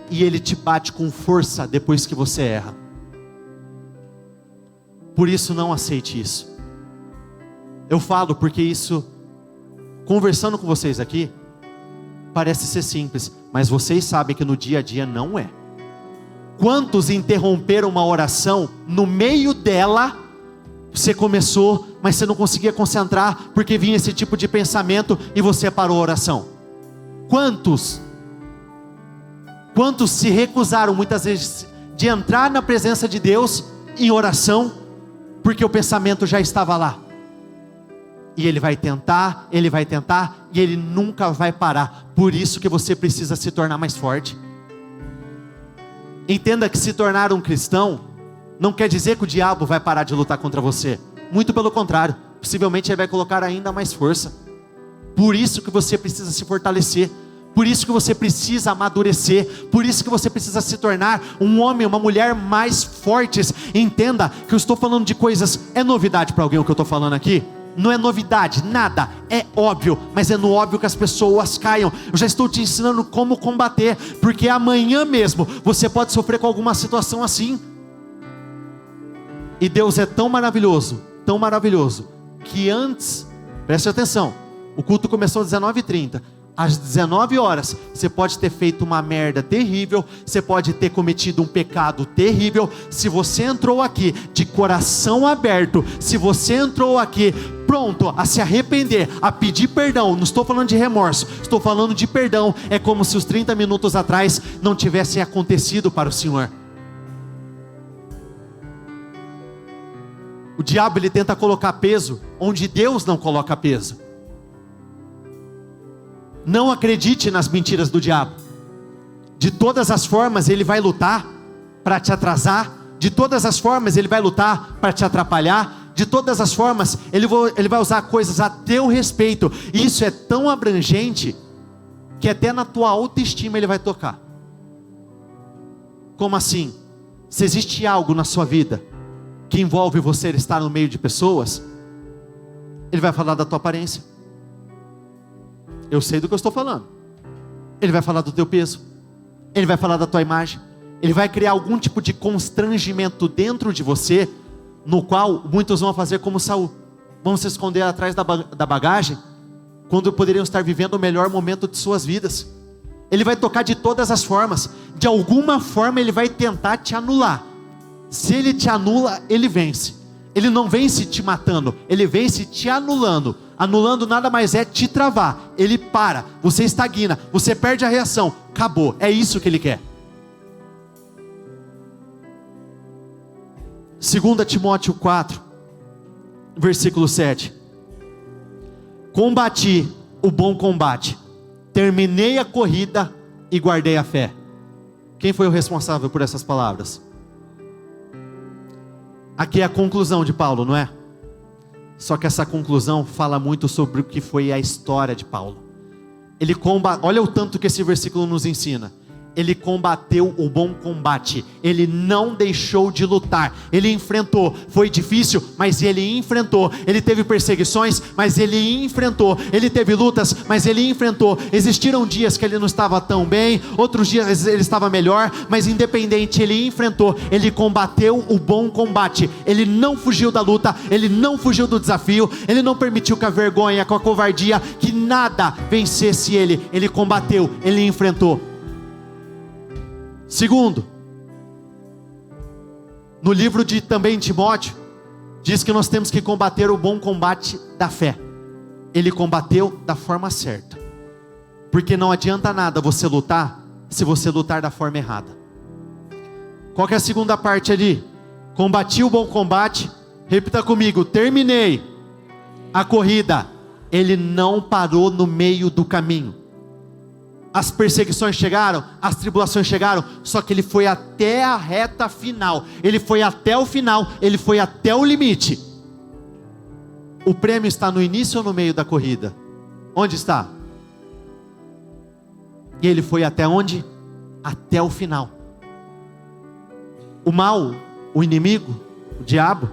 e ele te bate com força depois que você erra. Por isso não aceite isso. Eu falo porque isso, conversando com vocês aqui, parece ser simples, mas vocês sabem que no dia a dia não é. Quantos interromperam uma oração no meio dela? Você começou, mas você não conseguia concentrar porque vinha esse tipo de pensamento e você parou a oração. Quantos se recusaram muitas vezes de entrar na presença de Deus em oração porque o pensamento já estava lá? E ele vai tentar e ele nunca vai parar. Por isso que você precisa se tornar mais forte. Entenda que se tornar um cristão não quer dizer que o diabo vai parar de lutar contra você. Muito pelo contrário, possivelmente ele vai colocar ainda mais força. Por isso que você precisa se fortalecer. Por isso que você precisa amadurecer. Por isso que você precisa se tornar um homem, uma mulher mais fortes. Entenda que eu estou falando de coisas. É novidade para alguém o que eu estou falando aqui? Não é novidade, nada, é óbvio, mas é no óbvio que as pessoas caiam. Eu já estou te ensinando como combater, porque amanhã mesmo você pode sofrer com alguma situação assim. E Deus é tão maravilhoso, que antes, preste atenção, o culto começou às 19h30, às 19 horas, você pode ter feito uma merda terrível, você pode ter cometido um pecado terrível. Se você entrou aqui de coração aberto, se você entrou aqui pronto a se arrepender, a pedir perdão, não estou falando de remorso, estou falando de perdão, é como se os 30 minutos atrás não tivessem acontecido para o Senhor. O diabo ele tenta colocar peso onde Deus não coloca peso. Não acredite nas mentiras do diabo. De todas as formas ele vai lutar para te atrasar. De todas as formas ele vai lutar para te atrapalhar. De todas as formas ele vai usar coisas a teu respeito. E isso é tão abrangente que até na tua autoestima ele vai tocar. Como assim? Se existe algo na sua vida que envolve você estar no meio de pessoas, ele vai falar da tua aparência. Eu sei do que eu estou falando. Ele vai falar do teu peso. Ele vai falar da tua imagem. Ele vai criar algum tipo de constrangimento dentro de você, no qual muitos vão fazer como Saul. Vão se esconder atrás da bagagem, quando poderiam estar vivendo o melhor momento de suas vidas. Ele vai tocar de todas as formas. De alguma forma ele vai tentar te anular. Se ele te anula, ele vence. Ele não vence te matando, ele vence te anulando. Anulando nada mais é te travar. Ele para, você estagna, você perde a reação. Acabou, é isso que ele quer. 2 Timóteo 4, versículo 7. Combati o bom combate, terminei a corrida e guardei a fé. Quem foi o responsável por essas palavras? Aqui é a conclusão de Paulo, não é? Só que essa conclusão fala muito sobre o que foi a história de Paulo. Olha o tanto que esse versículo nos ensina. Ele combateu o bom combate. Ele não deixou de lutar. Ele enfrentou. Foi difícil, mas ele enfrentou. Ele teve perseguições, mas ele enfrentou. Ele teve lutas, mas ele enfrentou. Existiram dias que ele não estava tão bem, outros dias ele estava melhor, mas independente, ele enfrentou. Ele combateu o bom combate. Ele não fugiu da luta, ele não fugiu do desafio, ele não permitiu que a vergonha, com a covardia, que nada vencesse ele. Ele combateu, ele enfrentou. Segundo, no livro de também Timóteo, diz que nós temos que combater o bom combate da fé. Ele combateu da forma certa, porque não adianta nada você lutar, se você lutar da forma errada. Qual que é a segunda parte ali? Combati o bom combate, repita comigo, terminei a corrida. Ele não parou no meio do caminho. As perseguições chegaram, as tribulações chegaram, só que ele foi até a reta final. Ele foi até o final, ele foi até o limite. O prêmio está no início ou no meio da corrida? Onde está? E ele foi até onde? Até o final. O mal, o inimigo, o diabo,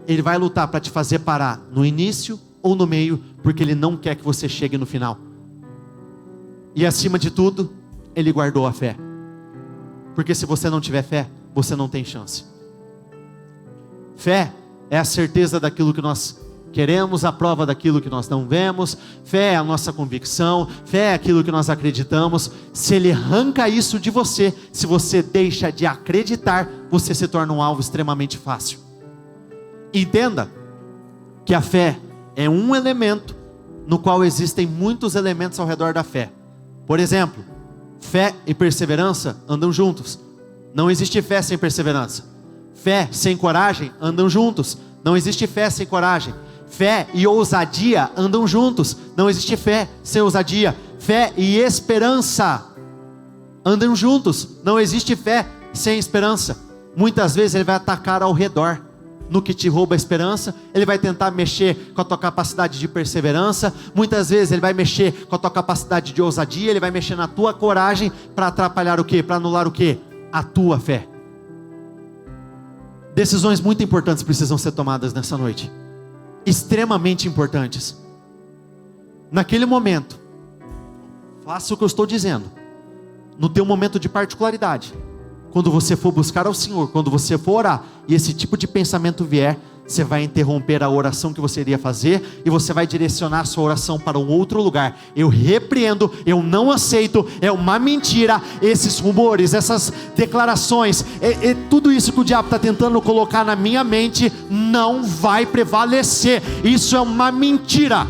ele vai lutar para te fazer parar no início ou no meio, porque ele não quer que você chegue no final. E acima de tudo, ele guardou a fé. Porque se você não tiver fé, você não tem chance. Fé é a certeza daquilo que nós queremos, a prova daquilo que nós não vemos. Fé é a nossa convicção, fé é aquilo que nós acreditamos. Se ele arranca isso de você, se você deixa de acreditar, você se torna um alvo extremamente fácil. Entenda que a fé é um elemento no qual existem muitos elementos ao redor da fé. Por exemplo, fé e perseverança andam juntos. Não existe fé sem perseverança. Fé sem coragem andam juntos. Não existe fé sem coragem. Fé e ousadia andam juntos. Não existe fé sem ousadia. Fé e esperança andam juntos. Não existe fé sem esperança. Muitas vezes ele vai atacar ao redor, no que te rouba a esperança. Ele vai tentar mexer com a tua capacidade de perseverança. Muitas vezes ele vai mexer com a tua capacidade de ousadia. Ele vai mexer na tua coragem para atrapalhar o quê? Para anular o quê? A tua fé. Decisões muito importantes precisam ser tomadas nessa noite. Extremamente importantes. Naquele momento, faça o que eu estou dizendo. No teu momento de particularidade, quando você for buscar ao Senhor, quando você for orar, e esse tipo de pensamento vier, você vai interromper a oração que você iria fazer, e você vai direcionar a sua oração para um outro lugar. Eu repreendo, eu não aceito, é uma mentira, esses rumores, essas declarações, tudo isso que o diabo está tentando colocar na minha mente, não vai prevalecer. Isso é uma mentira,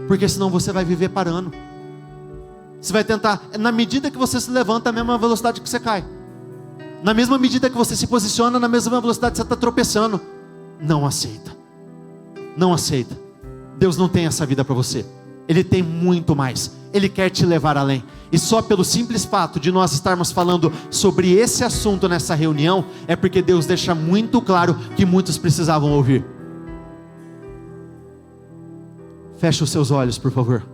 porque senão você vai viver parando. Você vai tentar, na medida que você se levanta, a mesma velocidade que você cai. Na mesma medida que você se posiciona, na mesma velocidade que você está tropeçando. Não aceita. Não aceita. Deus não tem essa vida para você. Ele tem muito mais. Ele quer te levar além. E só pelo simples fato de nós estarmos falando sobre esse assunto nessa reunião, é porque Deus deixa muito claro que muitos precisavam ouvir. Feche os seus olhos, por favor.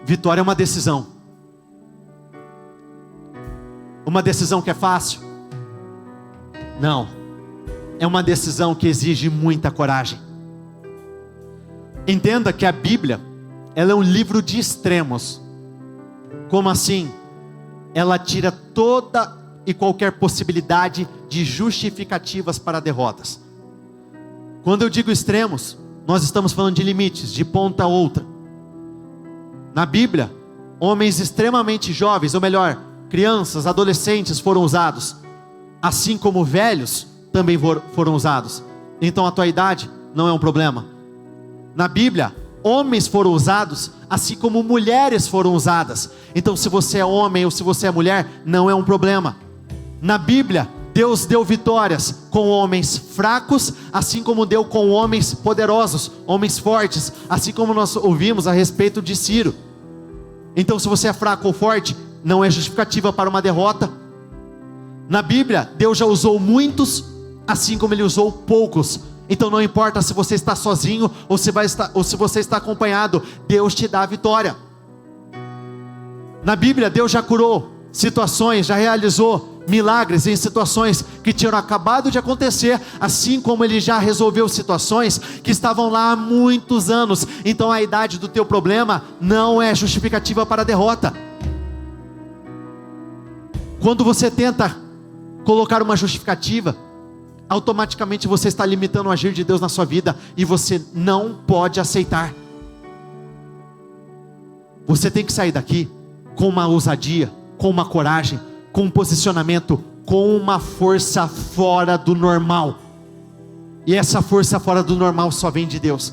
Vitória é uma decisão. Uma decisão que é fácil? Não. É uma decisão que exige muita coragem. Entenda que a Bíblia, ela é um livro de extremos. Como assim? Ela tira toda e qualquer possibilidade de justificativas para derrotas. Quando eu digo extremos, nós estamos falando de limites, de ponta a outra. Na Bíblia, homens extremamente jovens, ou melhor, crianças, adolescentes foram usados, assim como velhos também foram usados. Então a tua idade não é um problema. Na Bíblia, homens foram usados, assim como mulheres foram usadas. Então se você é homem ou se você é mulher, não é um problema. Na Bíblia, Deus deu vitórias com homens fracos, assim como deu com homens poderosos, homens fortes, assim como nós ouvimos a respeito de Ciro. Então se você é fraco ou forte, não é justificativa para uma derrota. Na Bíblia, Deus já usou muitos, assim como Ele usou poucos. Então não importa se você está sozinho ou se você está acompanhado, Deus te dá a vitória. Na Bíblia, Deus já curou situações, já realizou milagres em situações que tinham acabado de acontecer, assim como Ele já resolveu situações que estavam lá há muitos anos. Então a idade do teu problema não é justificativa para a derrota. Quando você tenta colocar uma justificativa, automaticamente você está limitando o agir de Deus na sua vida, e você não pode aceitar. Você tem que sair daqui com uma ousadia, com uma coragem, com um posicionamento, com uma força fora do normal. E essa força fora do normal só vem de Deus.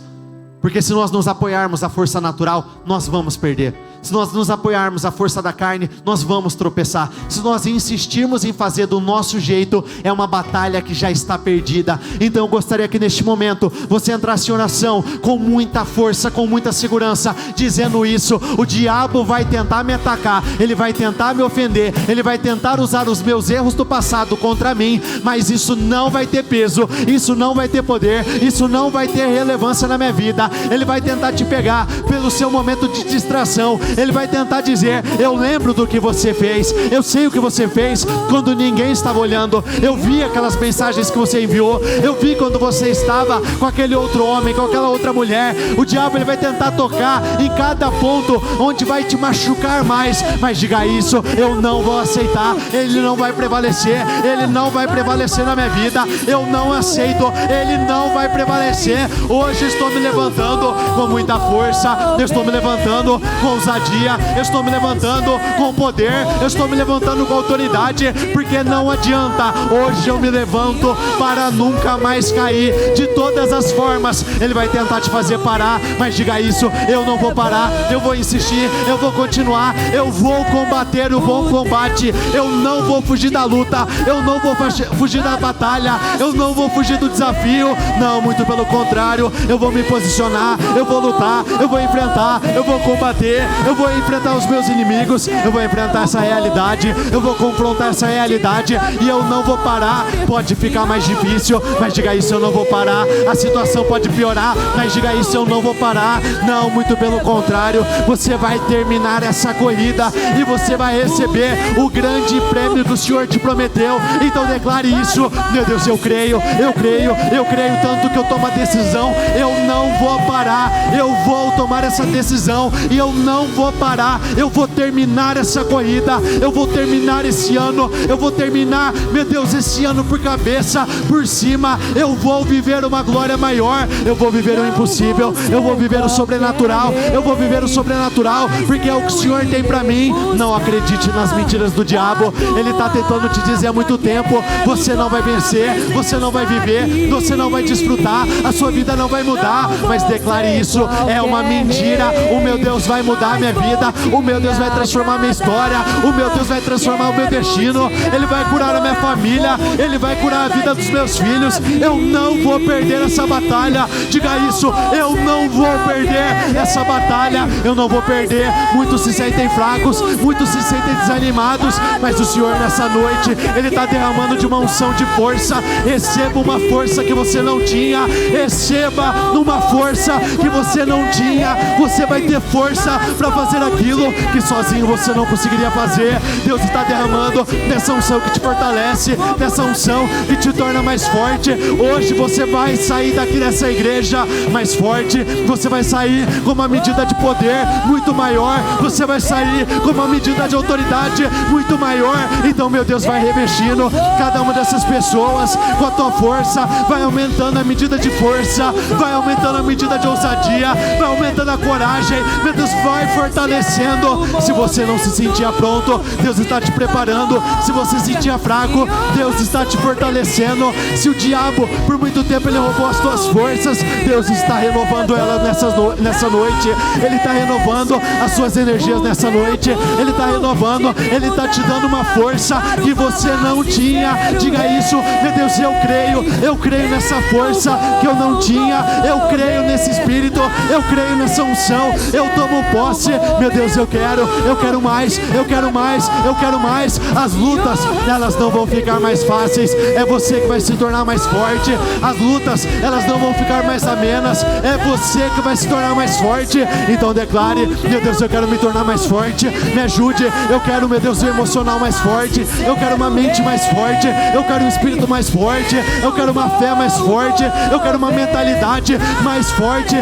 Porque se nós nos apoiarmos à força natural, nós vamos perder. Se nós nos apoiarmos à força da carne, nós vamos tropeçar. Se nós insistirmos em fazer do nosso jeito, é uma batalha que já está perdida. Então eu gostaria que neste momento você entrasse em oração com muita força, com muita segurança, dizendo isso: o diabo vai tentar me atacar, ele vai tentar me ofender, ele vai tentar usar os meus erros do passado contra mim, mas isso não vai ter peso, isso não vai ter poder, isso não vai ter relevância na minha vida. Ele vai tentar te pegar pelo seu momento de distração, Ele vai tentar dizer: eu lembro do que você fez, eu sei o que você fez quando ninguém estava olhando, eu vi aquelas mensagens que você enviou, eu vi quando você estava com aquele outro homem, com aquela outra mulher. O diabo, ele vai tentar tocar em cada ponto onde vai te machucar mais, mas diga isso: eu não vou aceitar, ele não vai prevalecer, ele não vai prevalecer na minha vida, eu não aceito, ele não vai prevalecer. Hoje estou me levantando com muita força, eu estou me levantando com ousadia, eu estou me levantando com poder, eu estou me levantando com autoridade, porque não adianta. Hoje eu me levanto para nunca mais cair. De todas as formas ele vai tentar te fazer parar, mas diga isso: eu não vou parar, eu vou insistir, eu vou continuar, eu vou combater o bom combate, eu não vou fugir da luta, eu não vou fugir da batalha, eu não vou fugir do desafio, não, muito pelo contrário, eu vou me posicionar, eu vou lutar, eu vou enfrentar, eu vou combater, eu vou enfrentar os meus inimigos, eu vou enfrentar essa realidade, eu vou confrontar essa realidade, e eu não vou parar. Pode ficar mais difícil, mas diga isso: eu não vou parar. A situação pode piorar, mas diga isso: eu não vou parar. Não, muito pelo contrário, você vai terminar essa corrida e você vai receber o grande prêmio que o Senhor te prometeu. Então declare isso: meu Deus, eu creio, eu creio, eu creio tanto que eu tomo a decisão, eu não vou parar, eu vou tomar essa decisão e eu não vou parar, eu vou terminar essa corrida, eu vou terminar esse ano, eu vou terminar, meu Deus, esse ano por cabeça, por cima, eu vou viver uma glória maior, eu vou viver o impossível, eu vou viver o sobrenatural, eu vou viver o sobrenatural, porque é o que o Senhor tem para mim. Não acredite nas mentiras do diabo, ele está tentando te dizer há muito tempo: você não vai vencer, você não vai viver, você não vai desfrutar, a sua vida não vai mudar. Mas declare isso: é uma mentira, o meu Deus vai mudar a minha vida, o meu Deus vai transformar a minha história, o meu Deus vai transformar o meu destino, ele vai curar a minha família, ele vai curar a vida dos meus filhos. Eu não vou perder essa batalha. Diga isso: eu não vou perder essa batalha, eu não vou perder. Muitos se sentem fracos, muitos se sentem desanimados, mas o Senhor nessa noite, ele está derramando de uma unção de força. Receba uma força que você não tinha, receba uma força que você não tinha. Você vai ter força para fazer aquilo que sozinho você não conseguiria fazer. Deus está derramando dessa unção que te fortalece, dessa unção que te torna mais forte. Hoje você vai sair daqui dessa igreja mais forte, você vai sair com uma medida de poder muito maior, você vai sair com uma medida de autoridade muito maior. Então, meu Deus, vai revestindo cada uma dessas pessoas com a tua força, vai aumentando a medida de força, vai aumentando a medida de ousadia, vai aumentando a coragem. Meu Deus, vai fortalecendo. Se você não se sentia pronto, Deus está te preparando. Se você se sentia fraco, Deus está te fortalecendo. Se o diabo por muito tempo ele roubou as tuas forças, Deus está renovando elas nessa noite. Ele está renovando as suas energias nessa noite. Ele está renovando, ele está te dando uma força que você não tinha. Diga isso: meu Deus, eu creio nessa força que eu não tinha, eu creio nesse Espírito, eu creio nessa unção, eu tomo posse. Meu Deus, eu quero mais, eu quero mais, eu quero mais. As lutas, elas não vão ficar mais fáceis, é você que vai se tornar mais forte. As lutas, elas não vão ficar mais amenas, é você que vai se tornar mais forte. Então declare: meu Deus, eu quero me tornar mais forte, me ajude. Eu quero, meu Deus, um emocional mais forte, eu quero uma mente mais forte, eu quero um espírito mais forte, eu quero uma fé mais forte, eu quero uma mentalidade mais forte.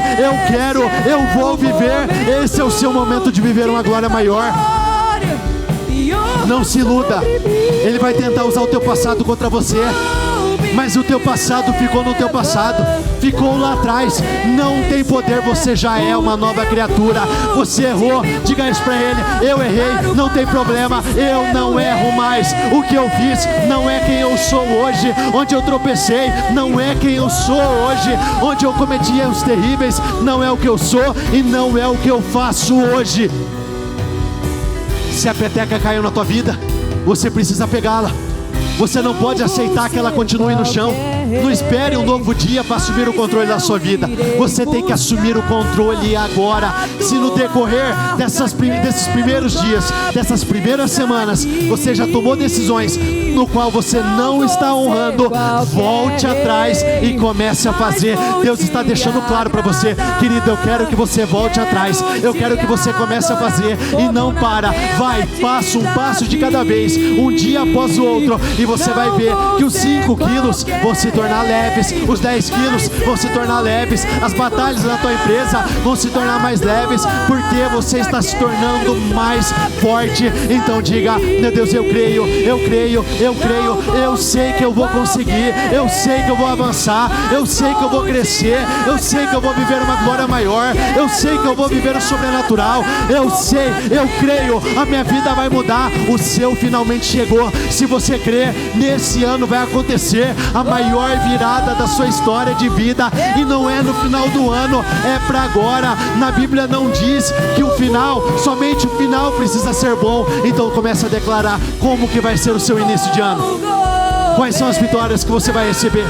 Eu vou viver. Esse é o seu momento de viver uma glória maior. Não se iluda, ele vai tentar usar o teu passado contra você, mas o teu passado ficou no teu passado, ficou lá atrás, não tem poder. Você já é uma nova criatura. Você errou, diga isso pra ele: eu errei, não tem problema, eu não erro mais. O que eu fiz não é quem eu sou hoje. Onde eu tropecei não é quem eu sou hoje. Onde eu cometi erros terríveis não é o que eu sou e não é o que eu faço hoje. Se a peteca caiu na tua vida, você precisa pegá-la. Você não pode aceitar que ela continue no chão. Não espere um novo dia para assumir o controle da sua vida. Você tem que assumir o controle agora. Se no decorrer desses primeiros dias, dessas primeiras semanas, você já tomou decisões no qual você não está honrando, volte atrás e comece a fazer. Deus está deixando claro para você, querido, eu quero que você volte atrás. Eu quero que você comece a fazer e não para. Vai, um passo de cada vez, um dia após o outro, e você vai ver que os 5 quilos vão se tornar leves, os 10 quilos vão se tornar leves, as batalhas da tua empresa vão se tornar mais leves, porque você está se tornando mais forte. Então diga: meu Deus, eu creio, eu sei que eu vou conseguir, eu sei que eu vou avançar, eu sei que eu vou crescer, eu sei que eu vou viver uma glória maior, eu sei que eu vou viver o sobrenatural, eu sei, eu creio, a minha vida vai mudar, o seu finalmente chegou. Se você crê, nesse ano vai acontecer a maior virada da sua história de vida, e não é no final do ano, é para agora. Na Bíblia não diz que o final, somente o final precisa ser bom. Então começa a declarar como que vai ser o seu início de ano. Quais são as vitórias que você vai receber?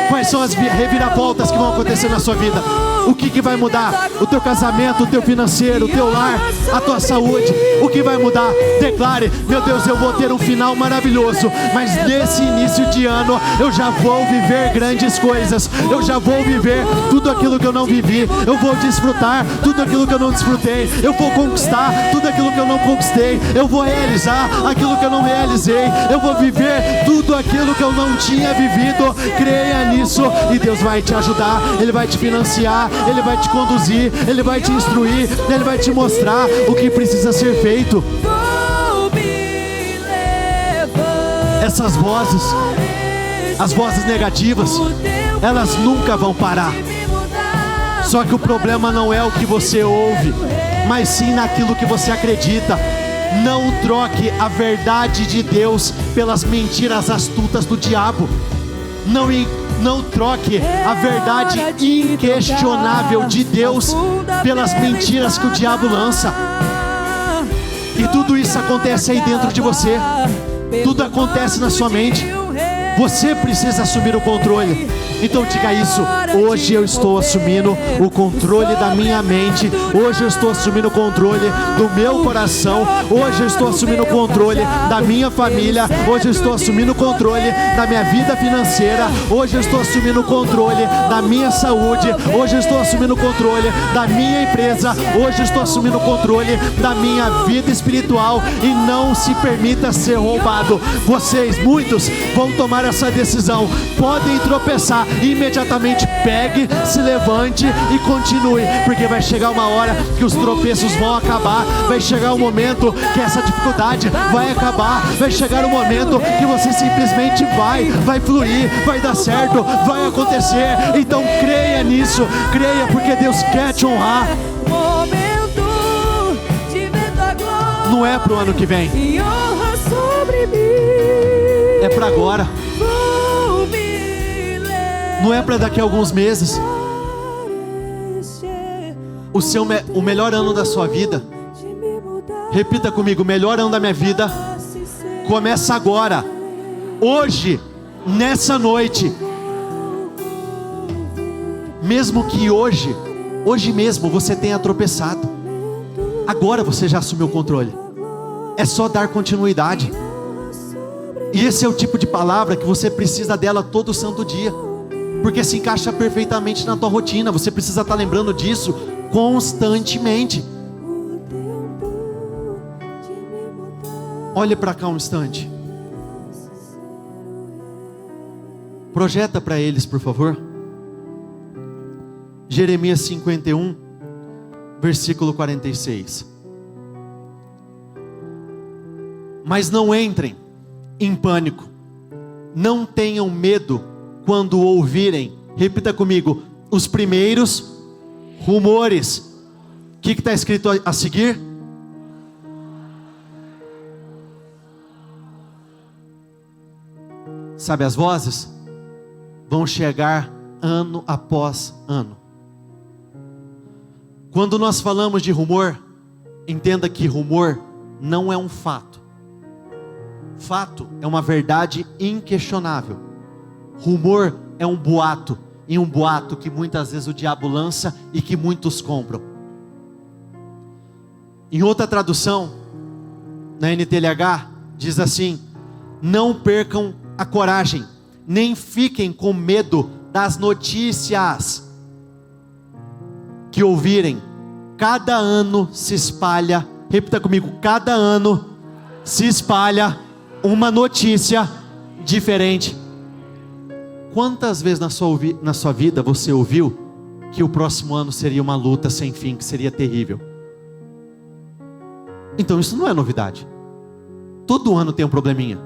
Quais são as reviravoltas que vão acontecer na sua vida? O que vai mudar? O teu casamento, o teu financeiro, o teu lar, a tua saúde. O que vai mudar? Declare: meu Deus, eu vou ter um final maravilhoso, mas nesse início de ano eu já vou viver grandes coisas. Eu já vou viver tudo aquilo que eu não vivi. Eu vou desfrutar tudo aquilo que eu não desfrutei. Eu vou conquistar tudo aquilo que eu não conquistei. Eu vou realizar aquilo que eu não realizei. Eu vou viver tudo aquilo que eu não tinha vivido. Creia nisso e Deus vai te ajudar. Ele vai te financiar, Ele vai te conduzir, Ele vai te instruir, Ele vai te mostrar o que precisa ser feito. Essas vozes, as vozes negativas, elas nunca vão parar. Só que o problema não é o que você ouve, mas sim naquilo que você acredita. Não troque a verdade de Deus pelas mentiras astutas do diabo. Não troque a verdade inquestionável de Deus pelas mentiras que o diabo lança. E tudo isso acontece aí dentro de você. Tudo acontece na sua mente. Você precisa assumir o controle. Então diga isso: hoje eu estou assumindo o controle da minha mente. Hoje eu estou assumindo o controle do meu coração. Hoje eu estou assumindo o controle da minha família. Hoje eu estou assumindo o controle da minha vida financeira. Hoje eu estou assumindo o controle da minha saúde. Hoje eu estou assumindo o controle da minha empresa. Hoje eu estou assumindo o controle da minha vida espiritual. E não se permita ser roubado. Vocês, muitos, vão tomar essa decisão. Podem tropeçar, imediatamente pegue, se levante e continue, porque vai chegar uma hora que os tropeços vão acabar. Vai chegar um momento que essa dificuldade vai acabar. Vai chegar um momento que você simplesmente vai fluir, vai dar certo, vai acontecer. Então creia nisso, creia, porque Deus quer te honrar. Não é pro ano que vem, é para agora. Não é para daqui a alguns meses. O melhor ano da sua vida, repita comigo: o melhor ano da minha vida começa agora, hoje, nessa noite. Mesmo que hoje mesmo você tenha tropeçado, agora você já assumiu o controle. É só dar continuidade. E esse é o tipo de palavra que você precisa dela todo santo dia, porque se encaixa perfeitamente na tua rotina. Você precisa estar lembrando disso constantemente. Olhe para cá um instante. Projeta para eles, por favor. Jeremias 51, versículo 46. Mas não entrem em pânico, não tenham medo quando ouvirem, repita comigo, os primeiros rumores. O que está escrito a seguir? Sabe, as vozes vão chegar ano após ano. Quando nós falamos de rumor, entenda que rumor não é um fato. Fato é uma verdade inquestionável. Rumor é um boato, e um boato que muitas vezes o diabo lança e que muitos compram. Em outra tradução, na NTLH, diz assim: não percam a coragem, nem fiquem com medo das notícias que ouvirem. Cada ano se espalha, repita comigo, cada ano se espalha uma notícia diferente. Quantas vezes na sua vida você ouviu que o próximo ano seria uma luta sem fim, que seria terrível? Então isso não é novidade. Todo ano tem um probleminha,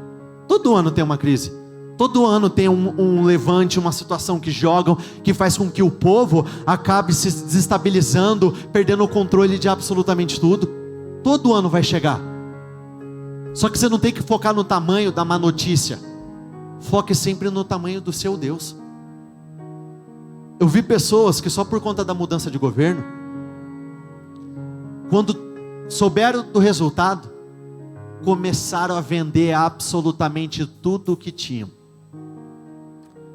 todo ano tem uma crise, todo ano tem um levante, uma situação que jogam, que faz com que o povo acabe se desestabilizando, perdendo o controle de absolutamente tudo. Todo ano vai chegar. Só que você não tem que focar no tamanho da má notícia. Foque sempre no tamanho do seu Deus. Eu vi pessoas que só por conta da mudança de governo, quando souberam do resultado, começaram a vender absolutamente tudo o que tinham.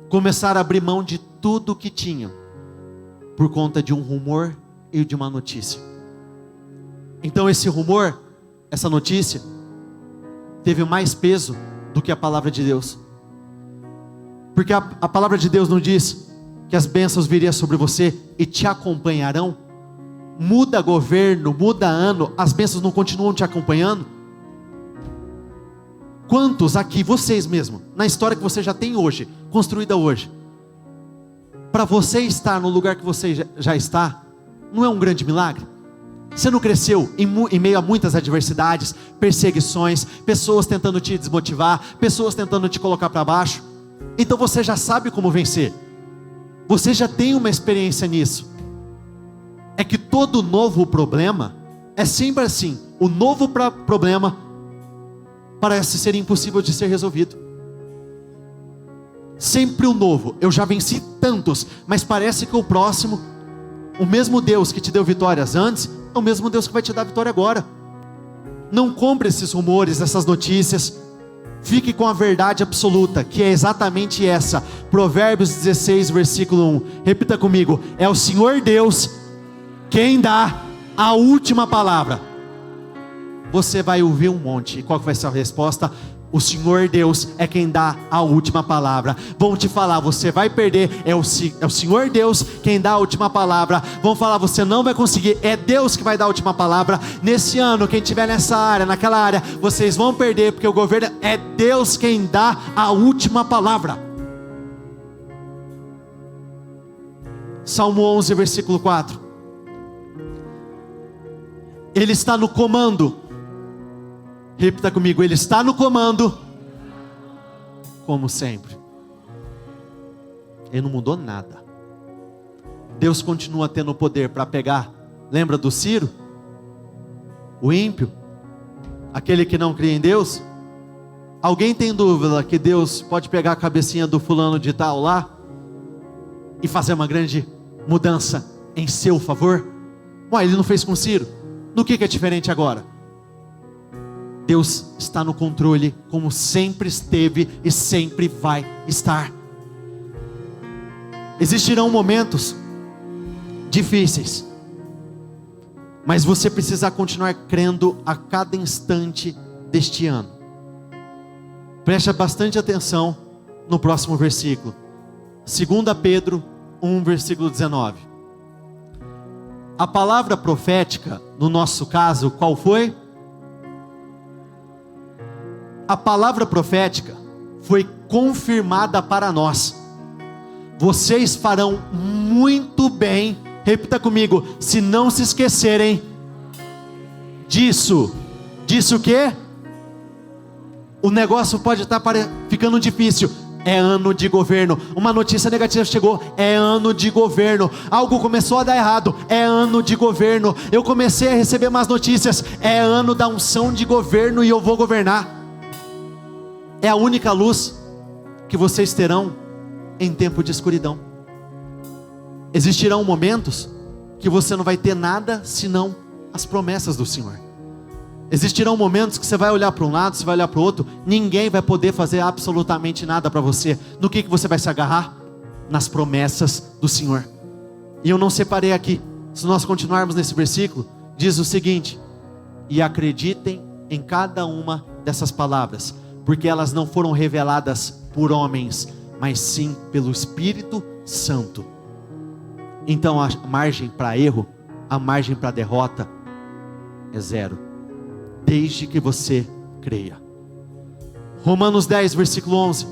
Começaram a abrir mão de tudo o que tinham, por conta de um rumor e de uma notícia. Então esse rumor, essa notícia, teve mais peso do que a palavra de Deus. Porque a palavra de Deus não diz que as bênçãos viriam sobre você e te acompanharão? Muda governo, muda ano, as bênçãos não continuam te acompanhando? Quantos aqui, vocês mesmos, na história que você já tem hoje, construída hoje, para você estar no lugar que você já está, não é um grande milagre? Você não cresceu em meio a muitas adversidades, perseguições, pessoas tentando te desmotivar, pessoas tentando te colocar para baixo? Então você já sabe como vencer. Você já tem uma experiência nisso. É que todo novo problema é sempre assim. O novo problema parece ser impossível de ser resolvido. Sempre o novo. Eu já venci tantos, mas parece que o próximo, o mesmo Deus que te deu vitórias antes, é o mesmo Deus que vai te dar vitória agora. Não compre esses rumores, essas notícias. Fique com a verdade absoluta, que é exatamente essa. Provérbios 16, versículo 1. Repita comigo: é o Senhor Deus quem dá a última palavra. Você vai ouvir um monte. E qual que vai ser a resposta? O Senhor Deus é quem dá a última palavra. Vão te falar, você vai perder. É o Senhor Deus quem dá a última palavra. Vão falar, você não vai conseguir. É Deus que vai dar a última palavra. Nesse ano, quem estiver nessa área, naquela área, vocês vão perder, porque o governo é Deus quem dá a última palavra. Salmo 11, versículo 4. Ele está no comando. Repita comigo: Ele está no comando, como sempre. Ele não mudou nada. Deus continua tendo o poder para pegar. Lembra do Ciro? O ímpio, aquele que não cria em Deus. Alguém tem dúvida que Deus pode pegar a cabecinha do fulano de tal lá e fazer uma grande mudança em seu favor? Ué, Ele não fez com Ciro. No que é diferente agora? Deus está no controle, como sempre esteve e sempre vai estar. Existirão momentos difíceis, mas você precisa continuar crendo a cada instante deste ano. Preste bastante atenção no próximo versículo. 2 Pedro 1, versículo 19. A palavra profética, no nosso caso, qual foi? A palavra profética foi confirmada para nós. Vocês farão muito bem, repita comigo, se não se esquecerem disso. Disso o quê? O negócio pode estar ficando difícil. É ano de governo. Uma notícia negativa chegou. É ano de governo. Algo começou a dar errado. É ano de governo. Eu comecei a receber más notícias. É ano da unção de governo e eu vou governar. É a única luz que vocês terão em tempo de escuridão. Existirão momentos que você não vai ter nada senão as promessas do Senhor. Existirão momentos que você vai olhar para um lado, você vai olhar para o outro, ninguém vai poder fazer absolutamente nada para você. No que você vai se agarrar? Nas promessas do Senhor. E eu não separei aqui. Se nós continuarmos nesse versículo, diz o seguinte: e acreditem em cada uma dessas palavras, porque elas não foram reveladas por homens, mas sim pelo Espírito Santo. Então a margem para erro, a margem para derrota é zero, desde que você creia. Romanos 10, versículo 11.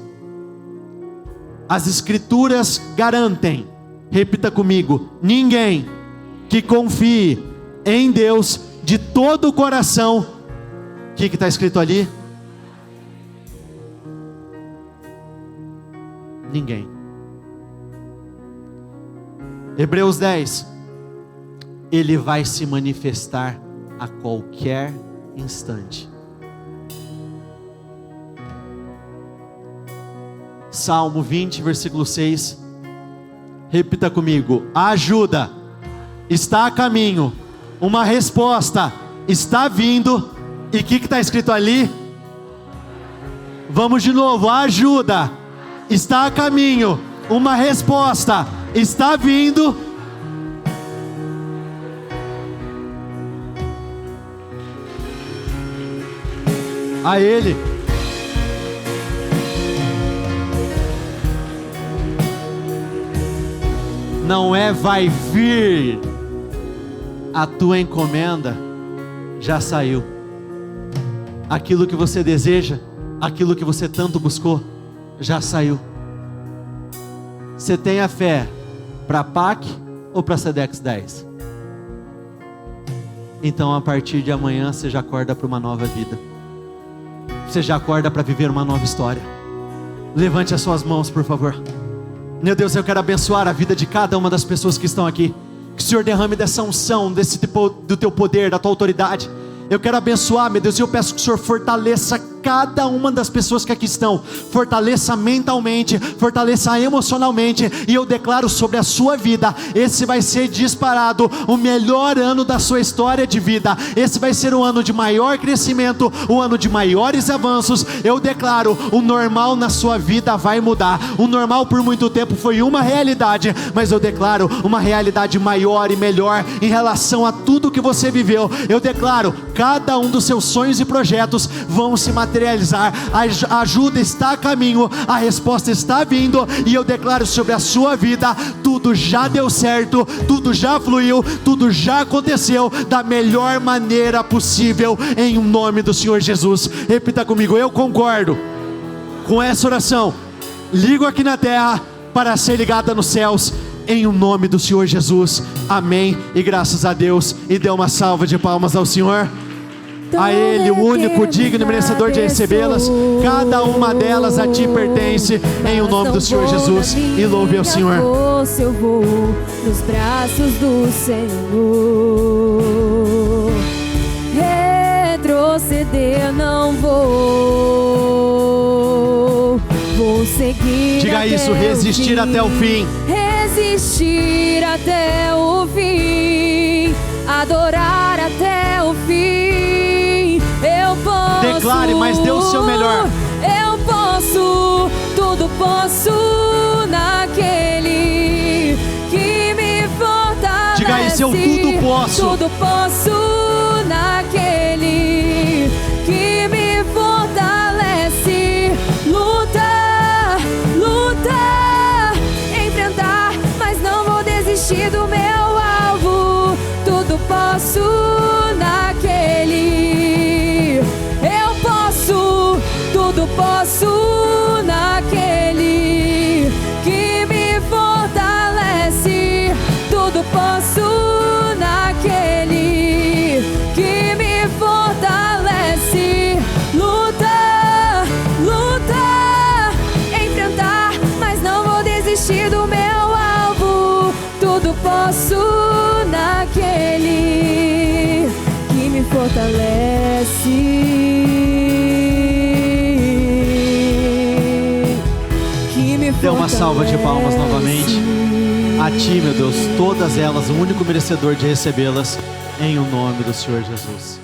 As Escrituras garantem, repita comigo, ninguém que confie em Deus de todo o coração. O que está escrito ali? Ninguém. Hebreus 10. Ele vai se manifestar a qualquer instante. Salmo 20, versículo 6. Repita comigo: a ajuda está a caminho, uma resposta está vindo. E o que está escrito ali? Vamos de novo: a ajuda está a caminho, uma resposta está vindo. A Ele. Não é vai vir, a tua encomenda já saiu. Aquilo que você deseja, aquilo que você tanto buscou, já saiu. Você tem a fé para PAC ou para Sedex 10? Então a partir de amanhã você já acorda para uma nova vida. Você já acorda para viver uma nova história. Levante as suas mãos, por favor. Meu Deus, eu quero abençoar a vida de cada uma das pessoas que estão aqui. Que o Senhor derrame dessa unção, do teu poder, da tua autoridade. Eu quero abençoar, meu Deus, e eu peço que o Senhor fortaleça cada uma das pessoas que aqui estão. Fortaleça mentalmente, fortaleça emocionalmente. E eu declaro sobre a sua vida: esse vai ser disparado o melhor ano da sua história de vida. Esse vai ser o ano de maior crescimento, o ano de maiores avanços. Eu declaro: o normal na sua vida vai mudar. O normal por muito tempo foi uma realidade, mas eu declaro uma realidade maior e melhor em relação a tudo que você viveu. Eu declaro: cada um dos seus sonhos e projetos vão se materializar. A ajuda está a caminho, a resposta está vindo. E eu declaro sobre a sua vida: tudo já deu certo, tudo já fluiu, tudo já aconteceu da melhor maneira possível, em nome do Senhor Jesus. Repita comigo: eu concordo com essa oração. Ligo aqui na terra para ser ligada nos céus, em nome do Senhor Jesus. Amém e graças a Deus. E dê uma salva de palmas ao Senhor. A Ele, o único digno e merecedor de recebê-las. Cada uma delas a Ti pertence, em o nome do Senhor Jesus. E louve ao Senhor. Eu vou nos braços do Senhor. Retroceder não vou. Vou seguir. Diga isso: resistir até o fim. Resistir até o fim. Adorar até o fim. Eu posso. Declare, mas dê o seu melhor. Eu posso, tudo posso naquele que me fortalece. Diga isso: eu tudo posso. Tudo posso naquele que me fortalece. Lutar, lutar, enfrentar, mas não vou desistir do meu alvo. Tudo posso naquele. Tudo posso naquele que me fortalece. Tudo posso naquele que me fortalece. Lutar, lutar, enfrentar, mas não vou desistir do meu alvo. Tudo posso naquele que me fortalece. Dê uma salva de palmas novamente a Ti, meu Deus, todas elas, o único merecedor de recebê-las, em o nome do Senhor Jesus.